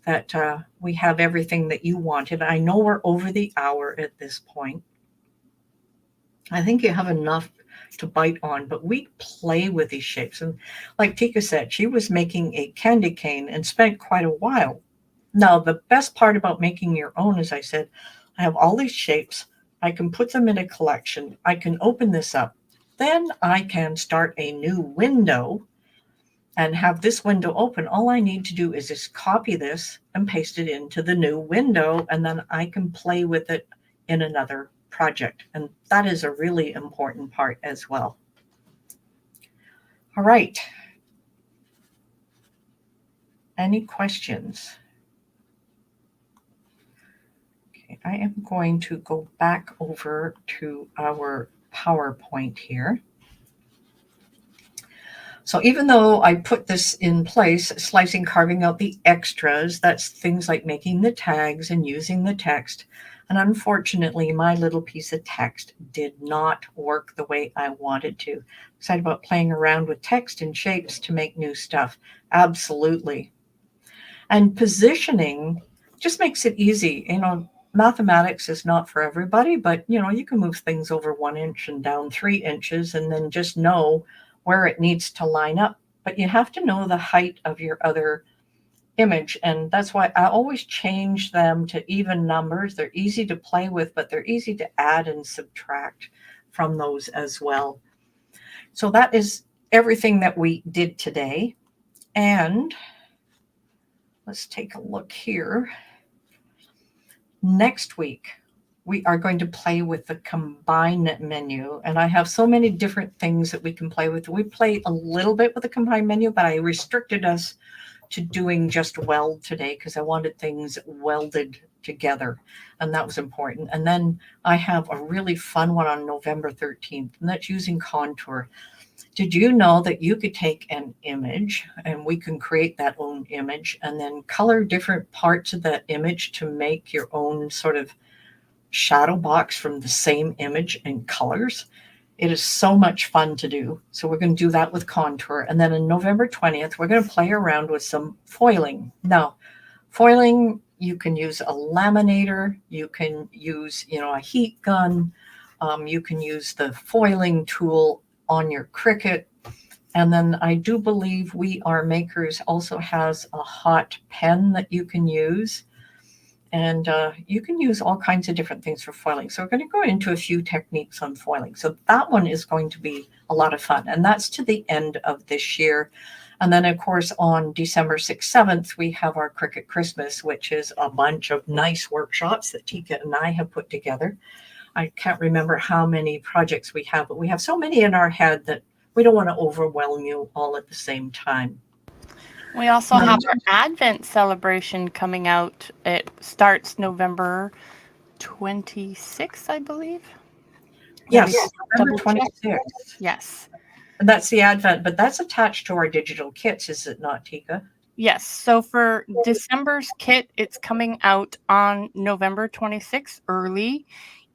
that we have everything that you wanted. I know we're over the hour at this point. I think you have enough to bite on, but we play with these shapes. And like Tika said, she was making a candy cane and spent quite a while. Now, the best part about making your own, as I said, I have all these shapes. I can put them in a collection. I can open this up. Then I can start a new window and have this window open. All I need to do is just copy this and paste it into the new window, and then I can play with it in another project. And that is a really important part as well. All right. Any questions? I am going to go back over to our PowerPoint here. So even though I put this in place, slicing, carving out the extras, that's things like making the tags and using the text. And unfortunately, my little piece of text did not work the way I wanted to. Excited about playing around with text and shapes to make new stuff. Absolutely. And positioning just makes it easy. You know, mathematics is not for everybody, but you know, you can move things over 1 inch and down 3 inches and then just know where it needs to line up. But you have to know the height of your other image. And that's why I always change them to even numbers. They're easy to play with, but they're easy to add and subtract from those as well. So that is everything that we did today. And let's take a look here. Next week, we are going to play with the combine menu. And I have so many different things that we can play with. We played a little bit with the combine menu, but I restricted us to doing just weld today because I wanted things welded together. And that was important. And then I have a really fun one on November 13th, and that's using contour. Did you know that you could take an image and we can create that own image and then color different parts of that image to make your own sort of shadow box from the same image in colors? It is so much fun to do. So we're going to do that with contour. And then on November 20th, we're going to play around with some foiling. Now, foiling, you can use a laminator. You can use, a heat gun. You can use the foiling tool on your Cricut. And then I do believe We Are Makers also has a hot pen that you can use. And you can use all kinds of different things for foiling. So we're going to go into a few techniques on foiling. So that one is going to be a lot of fun. And that's to the end of this year. And then, of course, on December 6th, 7th, we have our Cricut Christmas, which is a bunch of nice workshops that Tika and I have put together. I can't remember how many projects we have, but we have so many in our head that we don't want to overwhelm you all at the same time. We also have our Advent celebration coming out. It starts November 26th, I believe. Yes, Double November check. 26th. Yes. And that's the Advent, but that's attached to our digital kits, is it not, Tika? Yes. So for December's kit, it's coming out on November 26th early.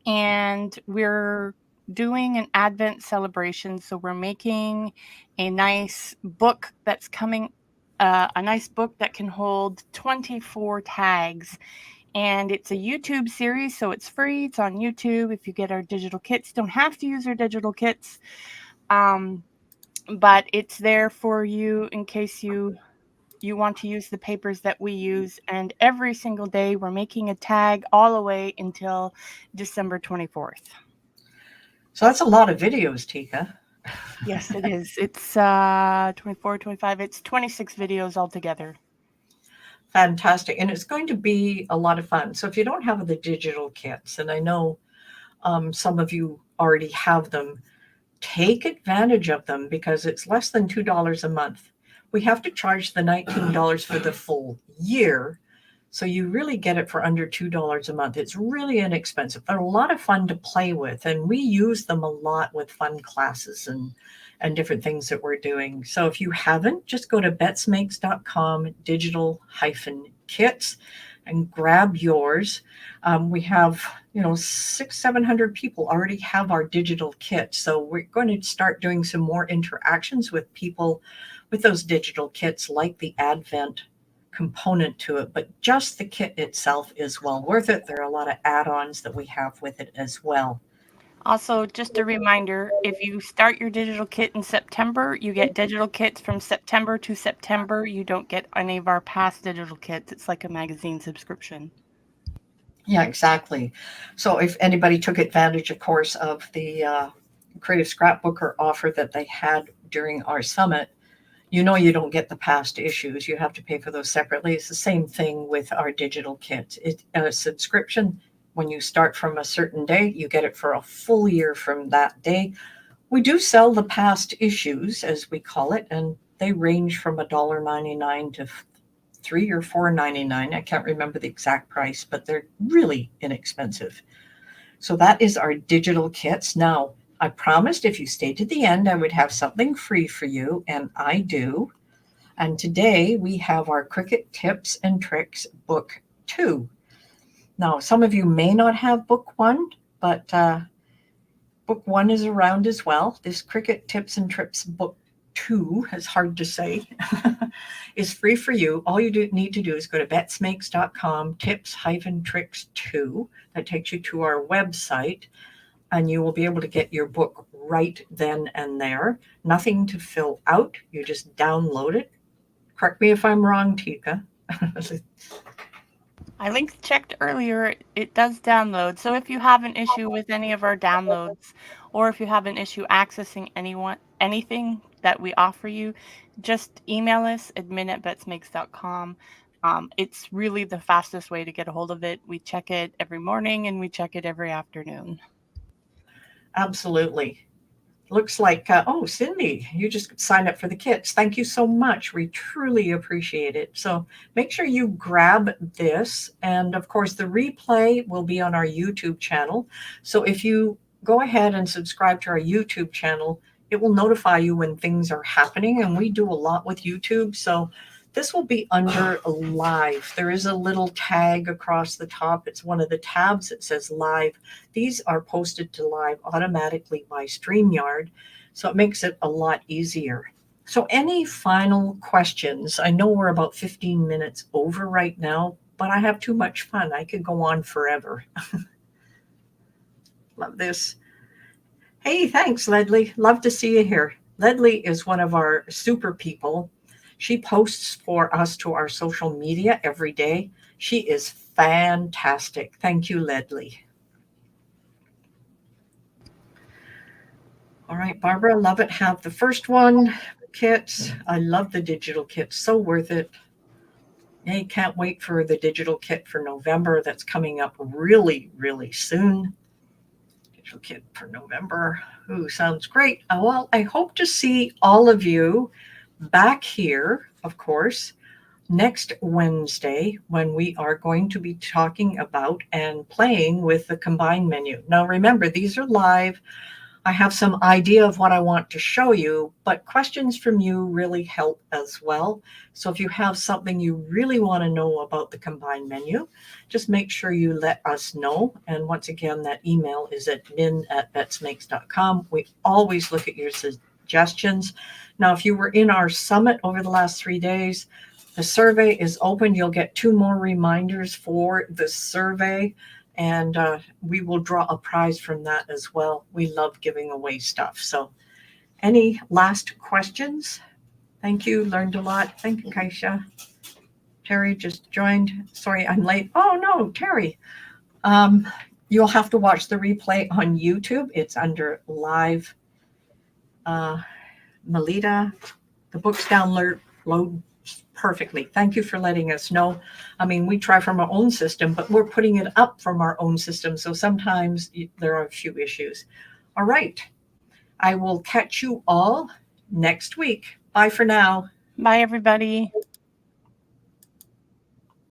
And we're doing an Advent celebration. So we're making a nice book that's coming, a nice book that can hold 24 tags. And it's a YouTube series, so it's free. It's on YouTube. If you get our digital kits, don't have to use our digital kits. But it's there for you in case you want to use the papers that we use. And every single day we're making a tag all the way until December 24th. So that's a lot of videos, Tika. Yes, it is. It's 24, 25. It's 26 videos altogether. Fantastic. And it's going to be a lot of fun. So if you don't have the digital kits, and I know some of you already have them, take advantage of them because it's less than $2 a month. We have to charge the $19 for the full year. So you really get it for under $2 a month. It's really inexpensive. They're a lot of fun to play with. And we use them a lot with fun classes and different things that we're doing. So if you haven't, just go to betsmakes.com digital-kits and grab yours. We have, 600-700 people already have our digital kits. So we're going to start doing some more interactions with people with those digital kits, like the Advent component to it, but just the kit itself is well worth it. There are a lot of add-ons that we have with it as well. Also, just a reminder, if you start your digital kit in September, you get digital kits from September to September. You don't get any of our past digital kits. It's like a magazine subscription. Yeah, exactly. So if anybody took advantage, of course, of the Creative Scrapbooker offer that they had during our summit, you don't get the past issues. You have to pay for those separately. It's the same thing with our digital kits. It's a subscription. When you start from a certain day, you get it for a full year from that day. We do sell the past issues, as we call it, and they range from $1.99 to $3 or $4.99. I can't remember the exact price, but they're really inexpensive. So that is our digital kits. Now, I promised if you stayed to the end, I would have something free for you, and I do. And today we have our Cricut Tips and Tricks Book 2. Now, some of you may not have Book 1, but Book 1 is around as well. This Cricut Tips and Tricks Book 2, it's hard to say, is free for you. All you need to do is go to betsmakes.com, tips-tricks2. That takes you to our website, and you will be able to get your book right then and there. Nothing to fill out. You just download it. Correct me if I'm wrong, Tika. I checked earlier, it does download. So if you have an issue with any of our downloads, or if you have an issue accessing anything that we offer you, just email us, admin@betsmakes.com. It's really the fastest way to get a hold of it. We check it every morning and we check it every afternoon. Absolutely. Looks like, Cindy, you just signed up for the kits. Thank you so much. We truly appreciate it. So make sure you grab this. And of course, the replay will be on our YouTube channel. So if you go ahead and subscribe to our YouTube channel, it will notify you when things are happening. And we do a lot with YouTube. So this will be under live. There is a little tag across the top. It's one of the tabs that says live. These are posted to live automatically by StreamYard, so it makes it a lot easier. So any final questions? I know we're about 15 minutes over right now, but I have too much fun. I could go on forever. Love this. Hey, thanks, Ledley. Love to see you here. Ledley is one of our super people. She posts for us to our social media every day. She is fantastic. Thank you, Ledley. All right, Barbara, love it. Have the first one, kits. I love the digital kits. So worth it. Hey, can't wait for the digital kit for November. That's coming up really, really soon. Digital kit for November. Ooh, sounds great. Well, I hope to see all of you back here, of course, next Wednesday when we are going to be talking about and playing with the combined menu. Now, remember, these are live. I have some idea of what I want to show you, but questions from you really help as well. So if you have something you really want to know about the combined menu, just make sure you let us know. And once again, that email is at min@betsmakes.com. We always look at your suggestions. Now, if you were in our summit over the last 3 days, the survey is open. You'll get 2 more reminders for the survey. And we will draw a prize from that as well. We love giving away stuff. So any last questions? Thank you. Learned a lot. Thank you, Kaisha. Terry just joined. Sorry, I'm late. Oh, no, Terry. You'll have to watch the replay on YouTube. It's under live. Melita, the book's download perfectly. Thank you for letting us know. I mean, we try from our own system, but we're putting it up from our own system. So sometimes there are a few issues. All right. I will catch you all next week. Bye for now. Bye, everybody.